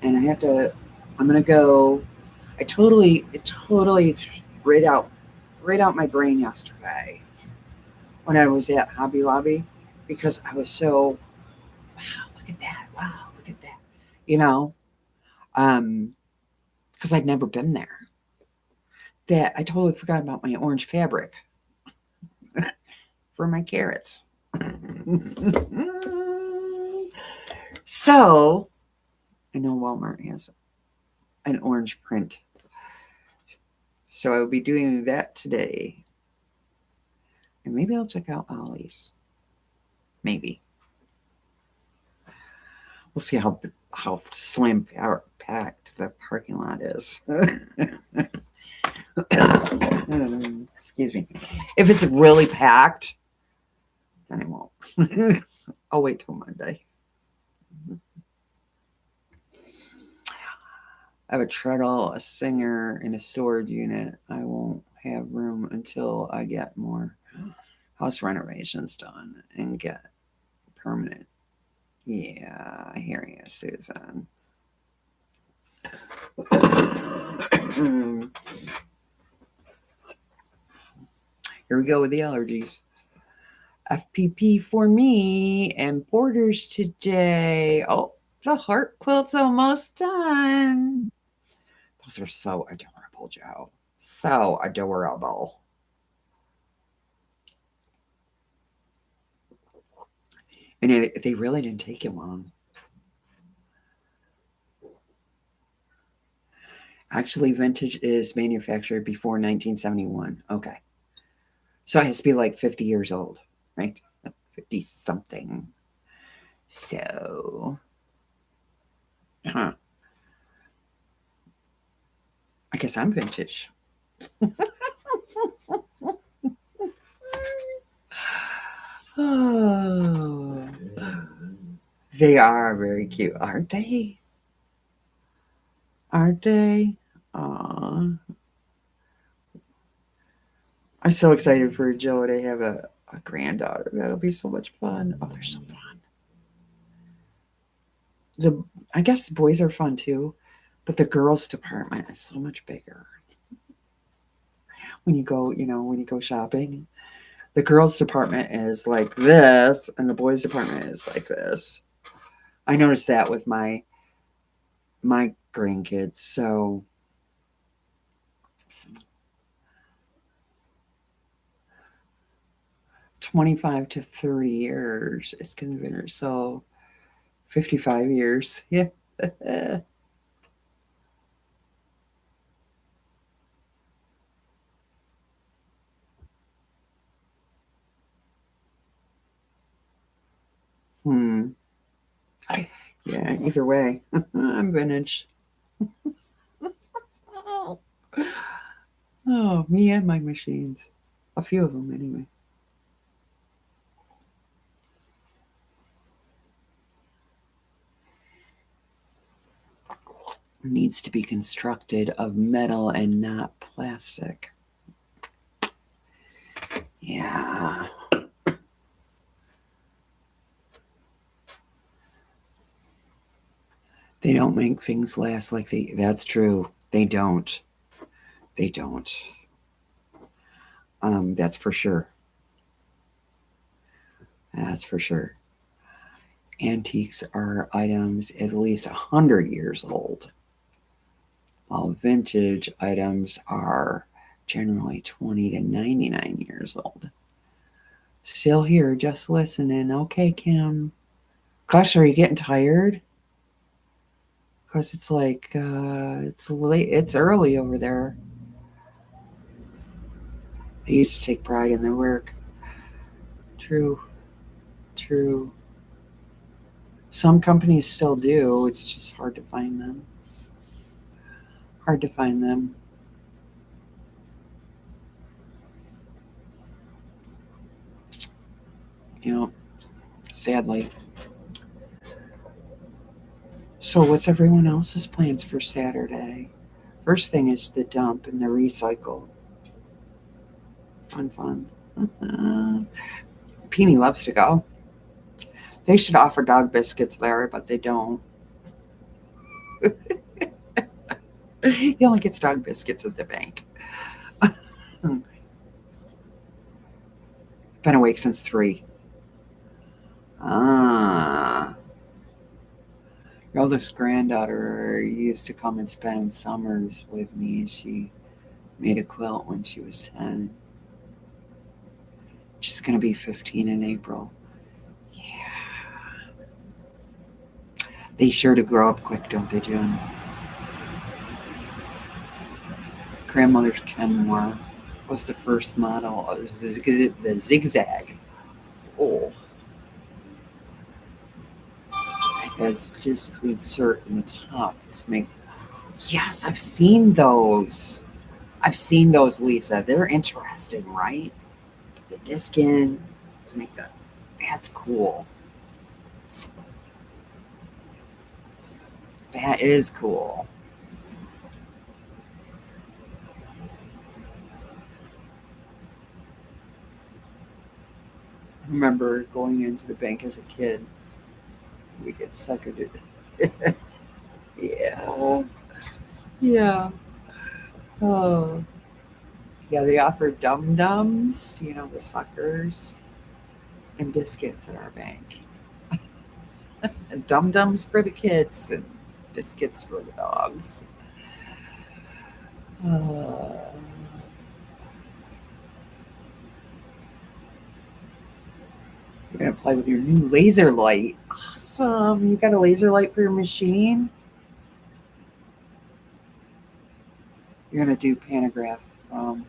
And I have to. I'm gonna go. It totally right out my brain yesterday when I was at Hobby Lobby because I was so wow, look at that, wow, look at that, you know, um, because I'd never been there. That I totally forgot about my orange fabric for my carrots. So I know Walmart has an orange print. So I will be doing that today. And maybe I'll check out Ollie's. Maybe. We'll see how slim or packed the parking lot is. Excuse me. If it's really packed, then I won't. I'll wait till Monday. I have a treadle, a singer, and a storage unit. I won't have room until I get more house renovations done and get permanent. Yeah, I hear you, Susan. Here we go with the allergies. FPP for me and borders today. Oh, the heart quilt's almost done. Those are so adorable, Joe. So adorable. And they really didn't take you long. Actually, vintage is manufactured before 1971. Okay. So it has to be like 50 years old, right? 50 something. So, I guess I'm vintage. Oh, they are very cute, aren't they? Aren't they? Aww. I'm so excited for Joe to have a granddaughter. That'll be so much fun. Oh, they're so fun. I guess boys are fun too, but the girls department is so much bigger. When you go shopping, the girls department is like this, and the boys department is like this. I noticed that with my grandkids. So 25 to 30 years is considered. So 55 years. Yeah. Yeah, either way, I'm vintage. Oh, me and my machines. A few of them, anyway. Needs to be constructed of metal and not plastic. Yeah. They don't make things last like that's true. They don't. They don't. That's for sure. That's for sure. Antiques are items at least 100 years old, while vintage items are generally 20 to 99 years old. Still here, just listening. Okay, Kim. Gosh, are you getting tired? Because it's like, it's late. It's early over there. They used to take pride in their work. True. True. Some companies still do. It's just hard to find them. Hard to find them. Sadly. So, what's everyone else's plans for Saturday? First thing is the dump and the recycle. Fun. Peony loves to go. They should offer dog biscuits there, but they don't. He only gets dog biscuits at the bank. Been awake since 3. Your oldest granddaughter used to come and spend summers with me. She made a quilt when she was 10. She's going to be 15 in April. Yeah. They sure do grow up quick, don't they, June? Grandmother's Kenmore was the first model of the Zigzag. Oh, it has just insert in the top to make. Yes, I've seen those. I've seen those, Lisa. They're interesting, right? Put the disc in to make the. That's cool. That is cool. I remember going into the bank as a kid. We get suckered in. Yeah. Yeah. Oh. Yeah, they offer dum dums, the suckers, and biscuits at our bank. And dum dums for the kids and biscuits for the dogs. Uh, you're gonna play with your new laser light. Awesome! You got a laser light for your machine. You're gonna do pantograph from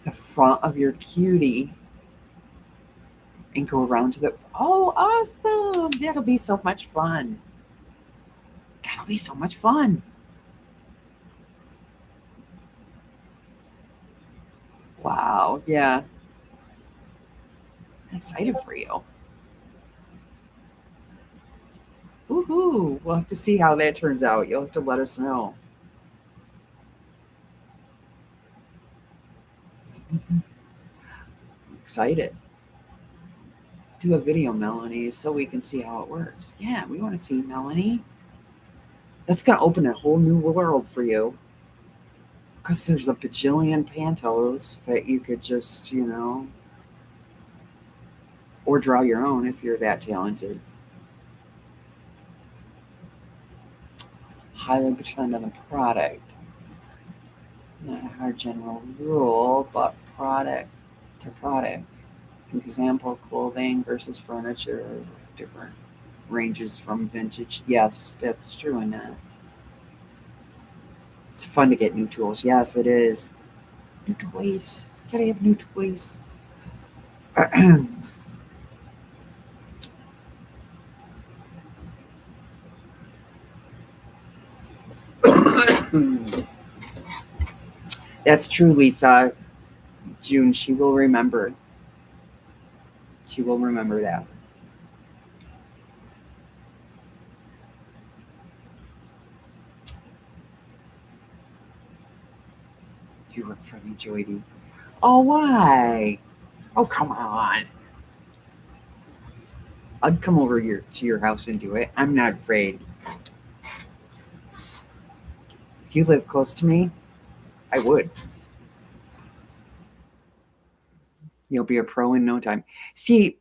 the front of your cutie and go around to the. Oh, awesome! That'll be so much fun. That'll be so much fun. Wow. Yeah. I'm excited for you. Woohoo! We'll have to see how that turns out. You'll have to let us know. I'm excited. Do a video, Melanie, so we can see how it works. Yeah, we want to see Melanie. That's going to open a whole new world for you. Because there's a bajillion pantos that you could just, or draw your own if you're that talented. Highly depend on the product. Not a hard general rule, but product to product. Example, clothing versus furniture, different ranges from vintage. Yes, that's true in that. It's fun to get new tools. Yes, it is. New toys. Gotta have new toys. That's true, Lisa. June, she will remember. She will remember that. You were funny, Joydy. Oh, why? Oh, come on. I'd come over to your house and do it. I'm not afraid. If you live close to me, I would. You'll be a pro in no time. See,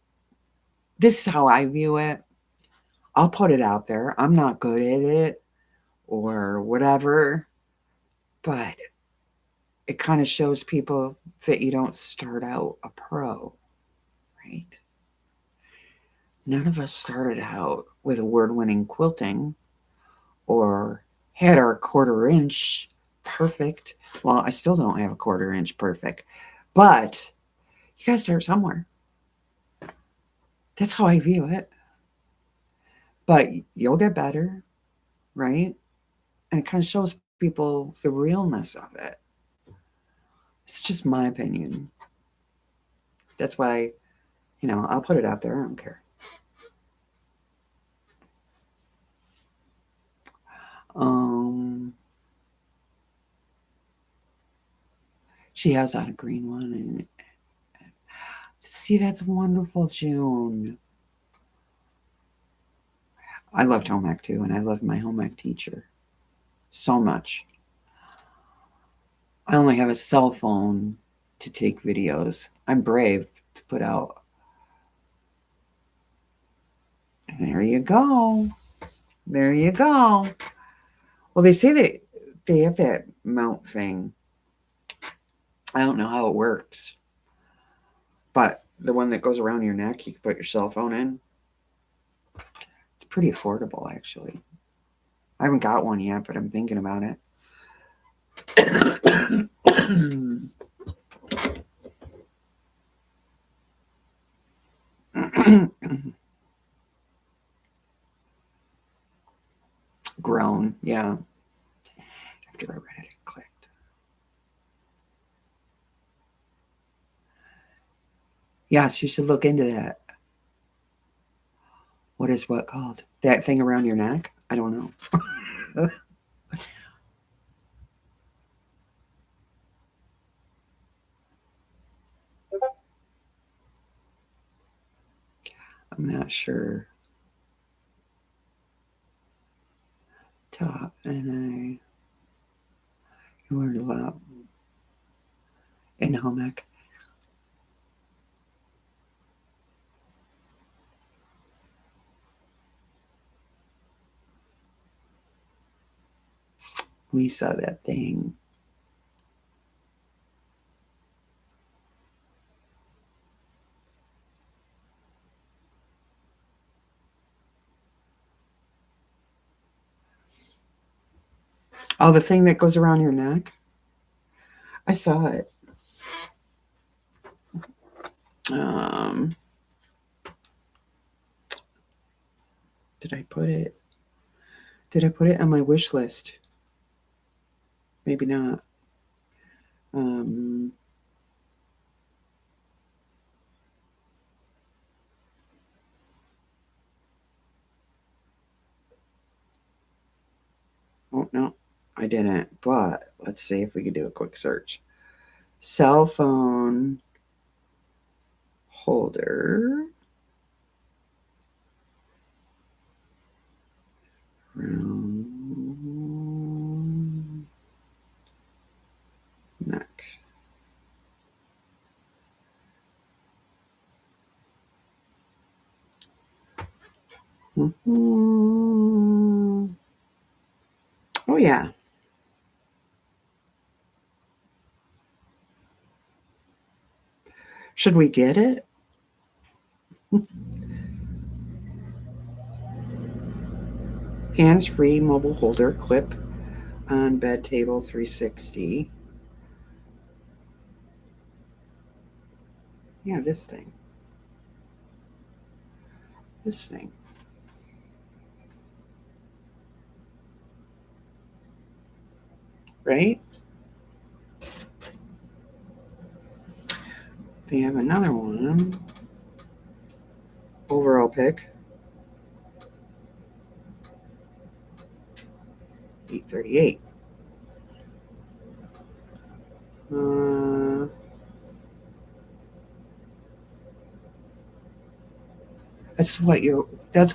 this is how I view it. I'll put it out there. I'm not good at it or whatever, but it kind of shows people that you don't start out a pro, right? None of us started out with award winning quilting or had our quarter inch perfect. Well, I still don't have a quarter inch perfect, but you got to start somewhere. That's how I view it. But you'll get better, right? And it kind of shows people the realness of it. It's just my opinion. That's why, I'll put it out there. I don't care. Um, she has on a green one, and see, that's wonderful, June. I loved home ec too, and I loved my home ec teacher so much. I only have a cell phone to take videos. I'm brave to put out. There you go. There you go. Well, they say they have that mount thing. I don't know how it works, but the one that goes around your neck, you can put your cell phone in. It's pretty affordable, actually. I haven't got one yet, but I'm thinking about it. Grown, yeah. After I read it, it clicked. Yes, you should look into that. What is what called? That thing around your neck? I don't know. I'm not sure. Top and I learned a lot in home ec. We saw that thing. Oh, the thing that goes around your neck? I saw it. Did I put it? Did I put it on my wish list? Maybe not. Oh, no, I didn't. But let's see if we can do a quick search. Cell phone holder. Neck. Oh, yeah. Should we get it? Hands-free mobile holder clip on bed table 360. Yeah, this thing. This thing. Right? They have another one. Overall pick. $838. That's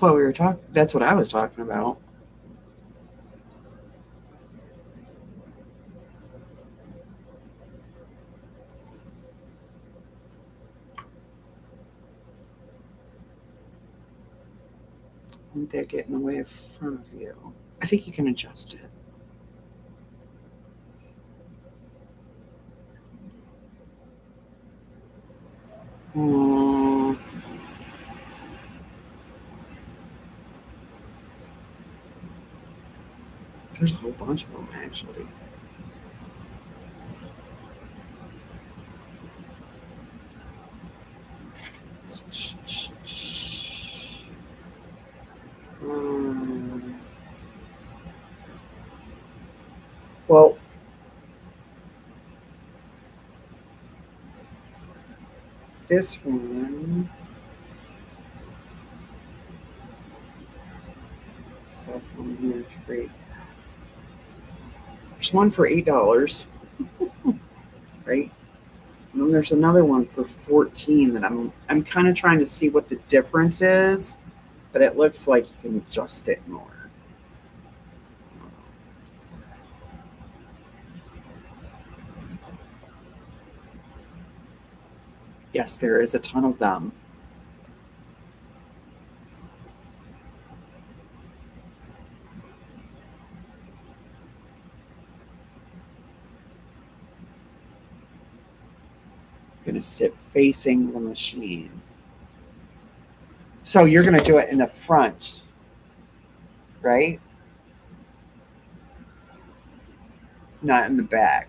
what we were talking. That's what I was talking about. Won't that get in the way of front of you? I think you can adjust it. There's a whole bunch of them, actually. Well, this one, cell phone hands free. There's one for $8, right? And then there's another one for 14 that I'm kind of trying to see what the difference is, but it looks like you can adjust it more. Yes, there is a ton of them. Going to sit facing the machine. So you're going to do it in the front. right? Not in the back.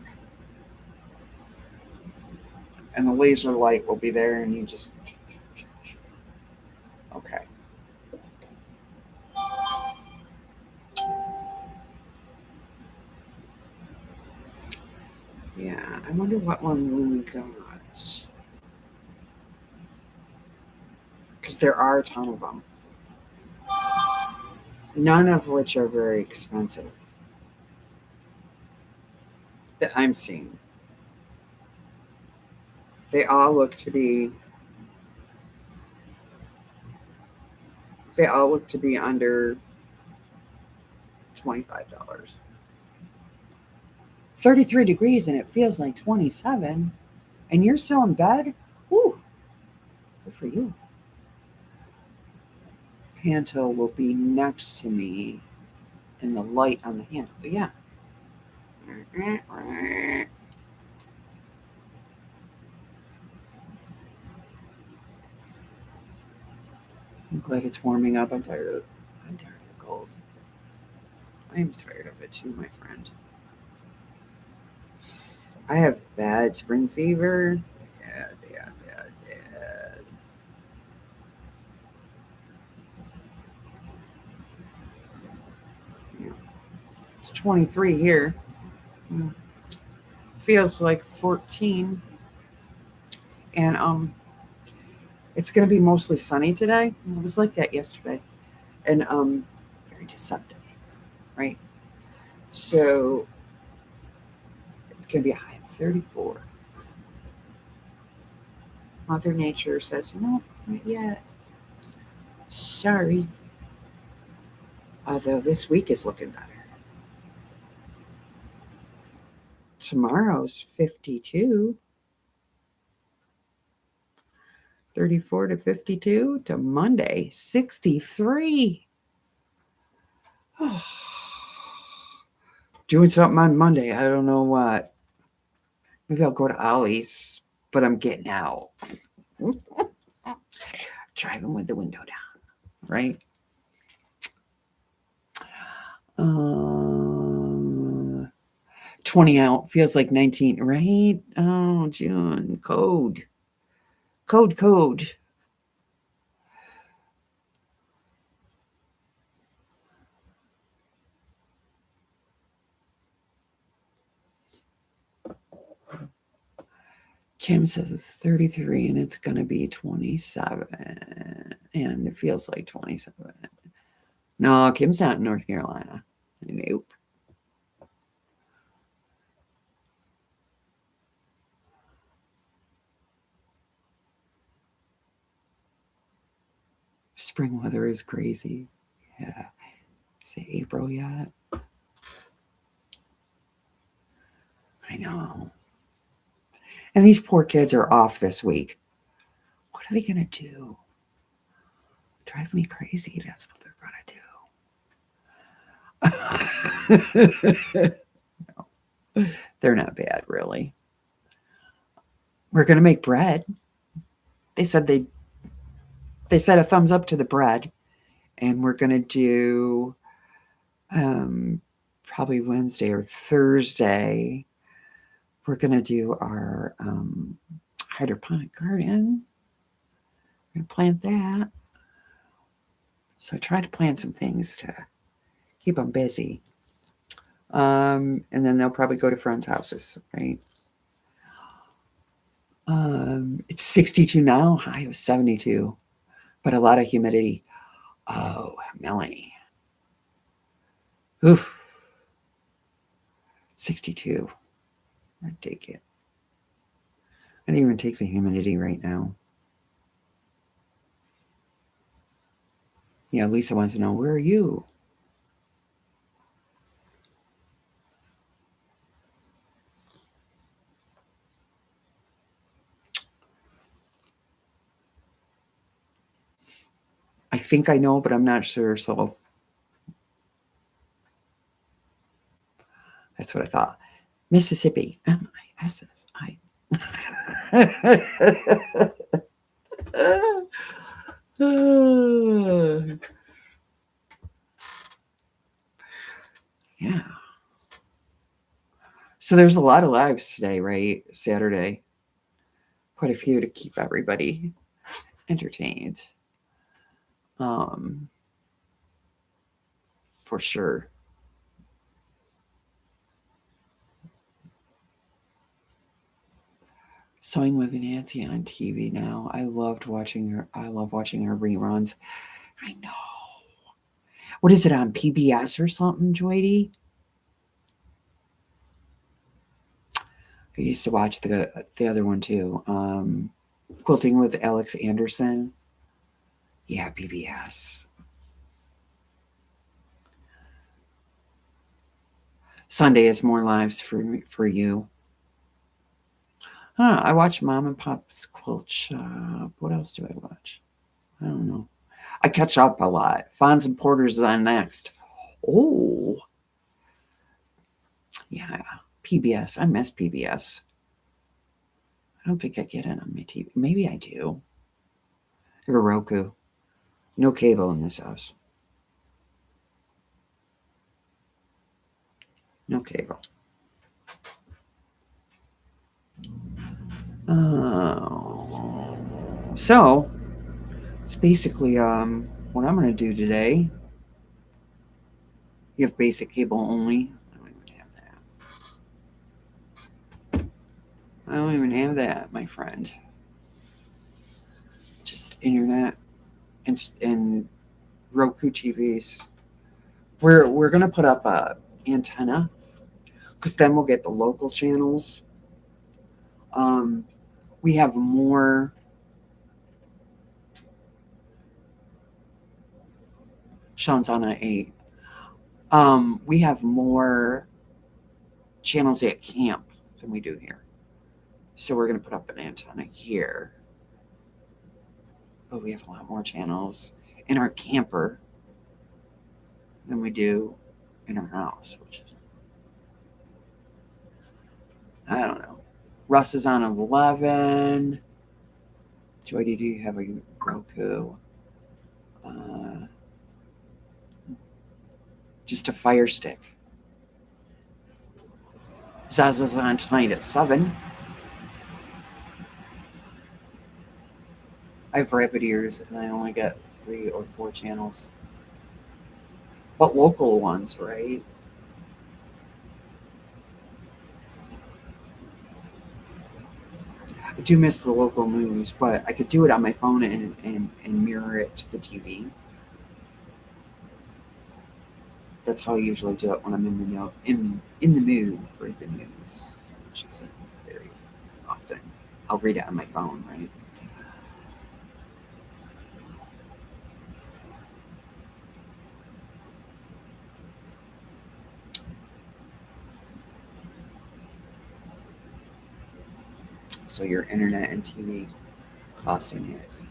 And the laser light will be there, and you just, okay. Yeah, I wonder what one Lumi got. Because there are a ton of them. None of which are very expensive that I'm seeing. They all look to be under $25. 33 degrees and it feels like 27. And you're still in bed? Woo, good for you. Panto will be next to me and the light on the handle. But yeah. I'm glad it's warming up. I'm tired of the cold. I'm tired of it too, my friend. I have bad spring fever. Bad. Yeah. It's 23 here. Feels like 14. And it's gonna be mostly sunny today. It was like that yesterday. And very deceptive, right? So it's gonna be a high of 34. Mother Nature says, no, not yet. Sorry. Although this week is looking better. Tomorrow's 52. 34 to 52 to Monday, 63. Oh, doing something on Monday. I don't know what. Maybe I'll go to Ollie's, but I'm getting out. Driving with the window down, right? 20 out feels like 19, right? Oh, June. Code. Kim says it's 33 and it's going to be 27. And it feels like 27. No, Kim's not in North Carolina. Nope. Spring weather is crazy. Yeah. Is it April yet? I know. And these poor kids are off this week. What are they going to do? Drive me crazy. That's what they're going to do. No, they're not bad, really. We're going to make bread. They said they said a thumbs up to the bread. And we're going to do probably Wednesday or Thursday. We're going to do our hydroponic garden. We're going to plant that. So I try to plan some things to keep them busy. And then they'll probably go to friends' houses, right? It's 62 now. High was 72, but a lot of humidity. Oh, Melanie. Oof. 62. I'd take it. I didn't even take the humidity right now. Yeah, Lisa wants to know, where are you? I think I know, but I'm not sure. So that's what I thought. Mississippi. MISSI. Yeah. So there's a lot of lives today, right? Saturday. Quite a few to keep everybody entertained. Um, for sure. Sewing with Nancy on TV now. I love watching her reruns. I know. What is it on PBS or something, Joydy? I used to watch the other one too. Quilting with Alex Anderson. Yeah, PBS. Sunday is more lives for you. I watch Mom and Pop's Quilt Shop. What else do I watch? I don't know. I catch up a lot. Fonz and Porter's is on next. Oh, yeah. PBS. I miss PBS. I don't think I get it on my TV. Maybe I do. I have a Roku. No cable in this house. No cable. Oh. So, it's basically what I'm going to do today. You have basic cable only. I don't even have that, my friend. Just internet and Roku TVs. We're gonna put up a antenna because then we'll get the local channels. Um, we have more. Sean's on at 8. We have more channels at camp than we do here. So we're gonna put up an antenna here. But we have a lot more channels in our camper than we do in our house, which is I don't know. Russ is on 11. Joy, do you have a Roku? Just a Fire Stick. Zaza's on tonight at 7. I have rabbit ears and I only get 3 or 4 channels. But local ones, right? I do miss the local news, but I could do it on my phone and mirror it to the TV. That's how I usually do it when I'm in the mood for the news, which isn't very often. I'll read it on my phone, right? So your internet and TV costing is.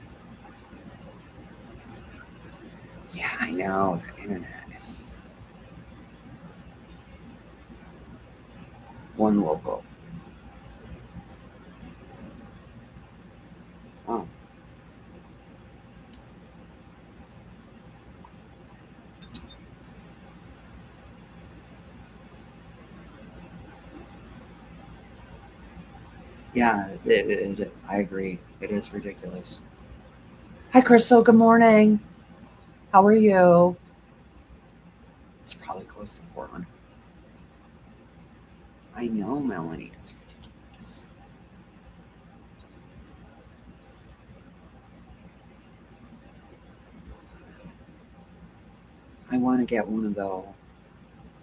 Yeah, I know the internet is one local. Oh, yeah, I agree. It is ridiculous. Hi, Crystal. Good morning. How are you? It's probably close to 400. I know, Melanie. It's ridiculous. I want to get one of those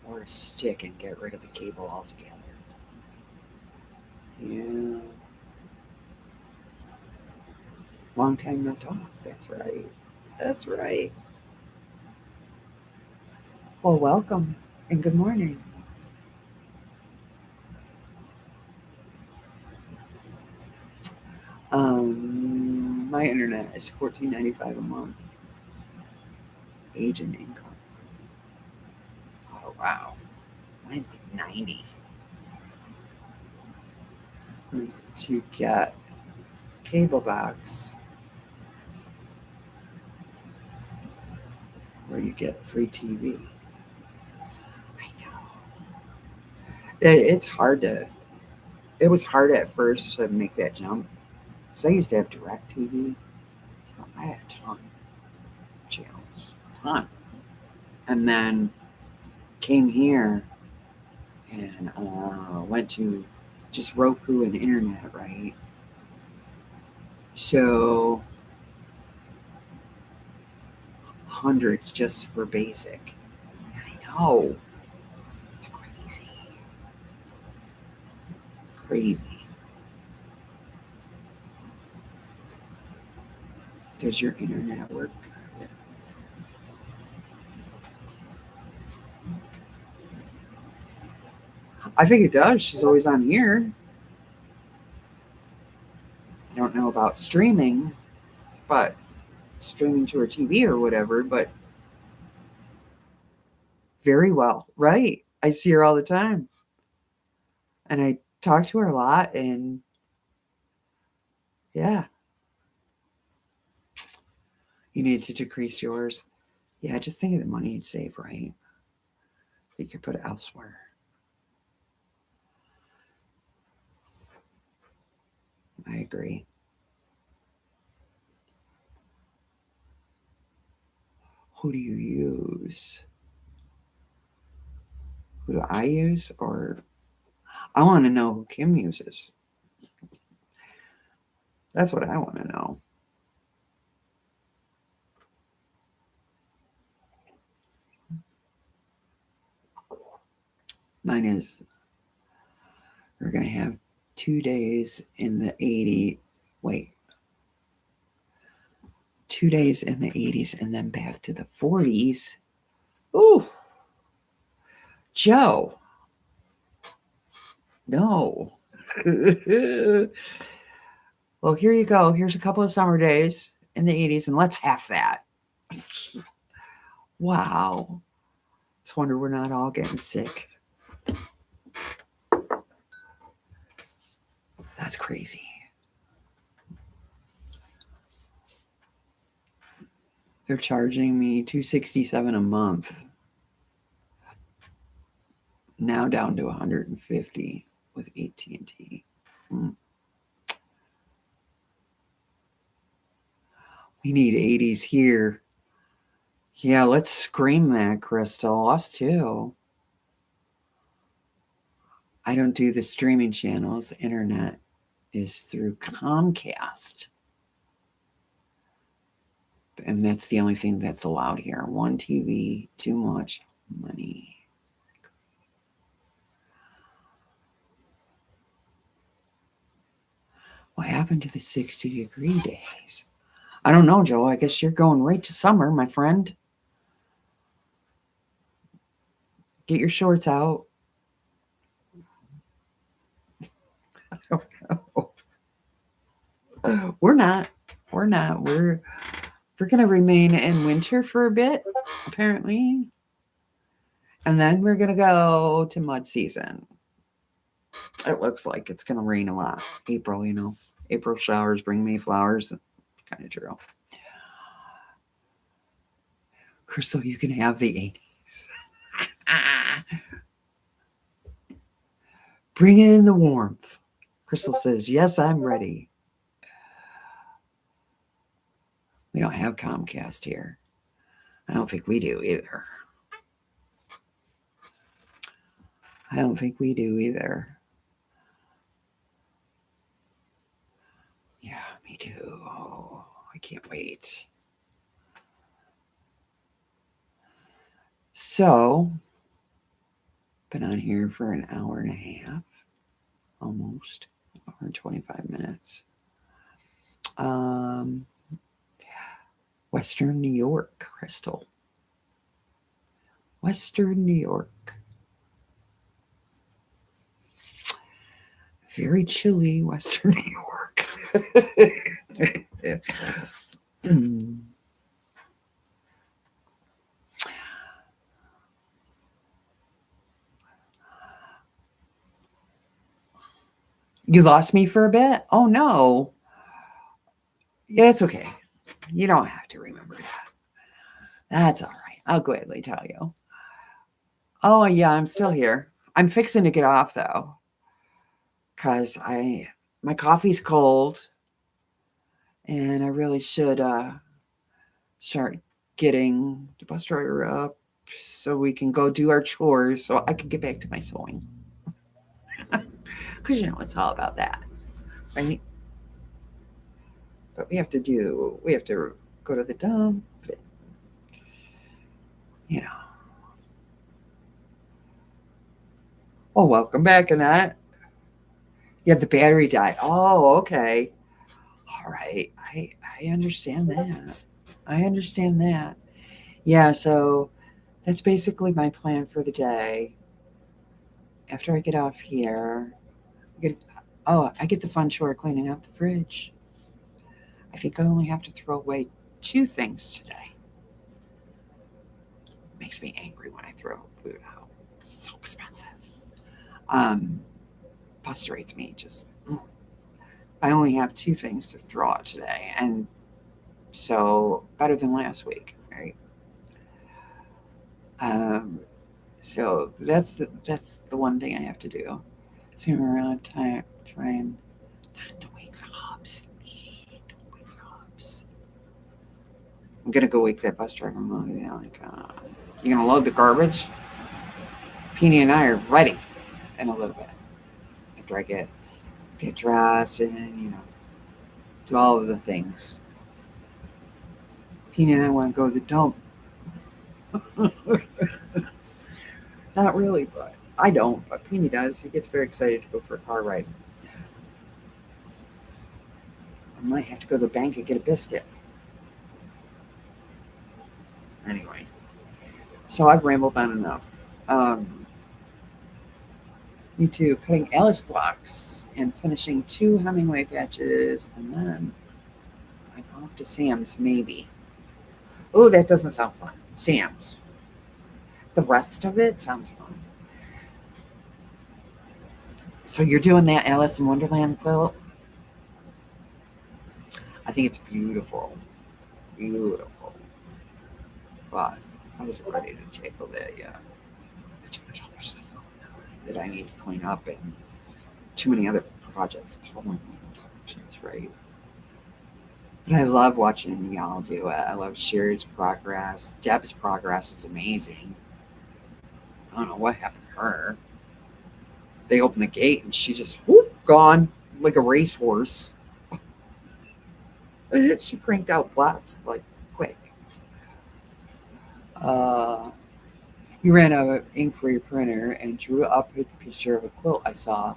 or a stick and get rid of the cable altogether. Yeah. Long time no talk. That's right. That's right. Well, welcome and good morning. My internet is $14.95 a month. Age and income. Oh wow, mine's like 90. To get cable box where you get free TV. I know. It's hard to. It was hard at first to make that jump. Because I used to have DirecTV. So I had a ton of channels. A ton. And then came here and went to just Roku and internet, right? So hundreds just for basic. I know. It's crazy. Crazy. Does your internet work? I think it does. She's always on here. I don't know about streaming, but streaming to her TV or whatever, but very well. Right. I see her all the time. And I talk to her a lot. And yeah, you need to decrease yours. Yeah, just think of the money you'd save, right? You could put it elsewhere. I agree. Who do you use? Who do I use? Or I want to know who Kim uses. That's what I want to know. Mine is we're going to have 2 days in the 80. Wait. 2 days in the 80s and then back to the 40s. Ooh. Joe. No. Well, here you go. Here's a couple of summer days in the 80s, and let's half that. Wow. It's a wonder we're not all getting sick. That's crazy. They're charging me $267 a month. Now down to $150 with AT&T. We need 80s here. Yeah, let's scream that, Crystal. Us too. I don't do the streaming channels. The internet is through Comcast. And that's the only thing that's allowed here. One TV, too much money. What happened to the 60-degree days? I don't know, Joe. I guess you're going right to summer, my friend. Get your shorts out. I don't know. We're not. We're not. We're going to remain in winter for a bit, apparently. And then we're going to go to mud season. It looks like it's going to rain a lot. April, you know. April showers bring me flowers. Kind of true. Crystal, you can have the 80s. Bring in the warmth. Crystal says, yes, I'm ready. We don't have Comcast here. I don't think we do either. I don't think we do either. Yeah, me too. Oh, I can't wait. So, been on here for an hour and a half, almost, hour and 25 minutes. Western New York, Crystal. Western New York. Very chilly, Western New York. You lost me for a bit? Oh, no. Yeah, it's okay. You don't have to remember that. That's all right. I'll gladly tell you. Oh, yeah, I'm still here. I'm fixing to get off though, because my coffee's cold, and I really should start getting the bus driver up so we can go do our chores so I can get back to my sewing. Because it's all about that, right? But we have to go to the dump, you know. Oh, welcome back, Annette. Yeah, the battery died. Oh, okay. All right. I understand that. I understand that. Yeah, so that's basically my plan for the day. After I get off here, I get, I get the fun chore of cleaning out the fridge. I think I only have to throw away 2 things today. Makes me angry when I throw food out. It's so expensive. Frustrates me. I only have 2 things to throw out today, and so better than last week, right? Um, so that's the one thing I have to do. So I'm around time trying not to wake the hops. Don't wake the hops. I'm gonna go wake that bus driver. You gonna load the garbage? Peony and I are ready in a little bit after I get dressed and do all of the things. Peony and I want to go to the dump. Not really, but I don't. But Peony does. He gets very excited to go for a car ride. I might have to go to the bank and get a biscuit. Anyway, so I've rambled on enough. Me too. Cutting Alice blocks and finishing 2 Hemingway patches, and then I'm off to Sam's maybe. Oh, that doesn't sound fun. Sam's. The rest of it sounds fun. So you're doing that Alice in Wonderland quilt? I think it's beautiful. Beautiful. But I wasn't ready to tackle that yet. There's too much other stuff going on that I need to clean up, and too many other projects pulling me in directions, right? But I love watching y'all do it. I love Sherry's progress. Deb's progress is amazing. I don't know what happened to her. They opened the gate and she just whoop, gone like a racehorse. She cranked out blocks like quick. Uh, you ran out of ink for your printer and drew up a picture of a quilt I saw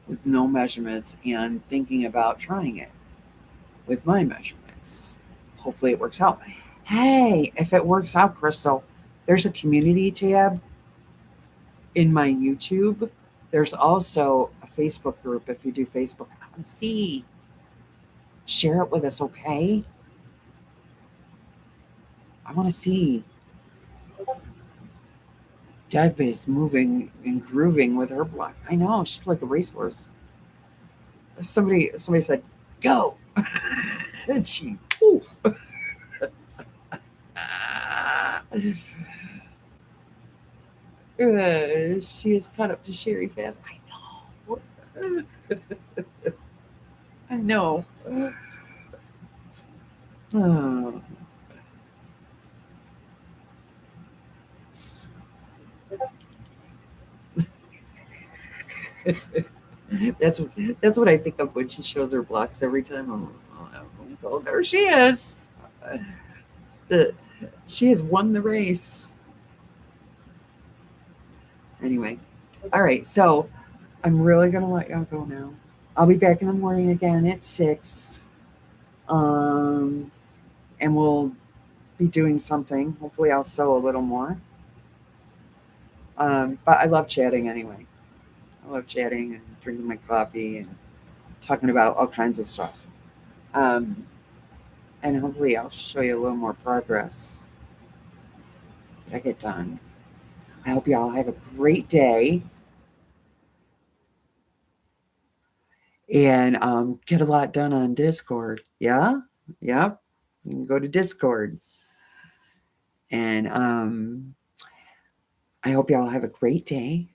with no measurements and thinking about trying it with my measurements. Hopefully it works out. Hey, if it works out, Crystal, there's a community tab in my YouTube. There's also a Facebook group if you do Facebook. I want to see. Share it with us, okay? I want to see. Deb is moving and grooving with her block. I know, she's like a racehorse. Somebody said, go. And she, ooh. She is caught up to Sherry fast. I know. I know. Oh. that's that's what I think of when she shows her blocks every time. I'm like, oh, there she is. The she has won the race. Anyway, all right. So I'm really gonna let y'all go now. I'll be back in the morning again at 6. Um, and we'll be doing something. Hopefully, I'll sew a little more. But I love chatting anyway. I love chatting and drinking my coffee and talking about all kinds of stuff. Um, and hopefully, I'll show you a little more progress that I get done. I hope y'all have a great day and get a lot done on Discord. Yeah? Yep. You can go to Discord. And I hope y'all have a great day.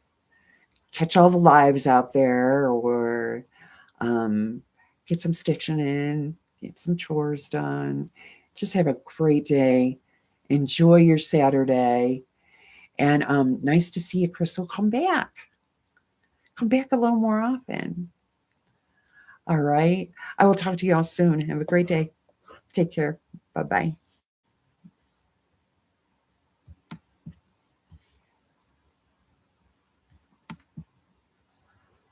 catch all the lives out there, or get some stitching in, get some chores done. Just have a great day. Enjoy your Saturday. And nice to see you, Crystal. Come back. Come back a little more often. All right. I will talk to you all soon. Have a great day. Take care. Bye-bye.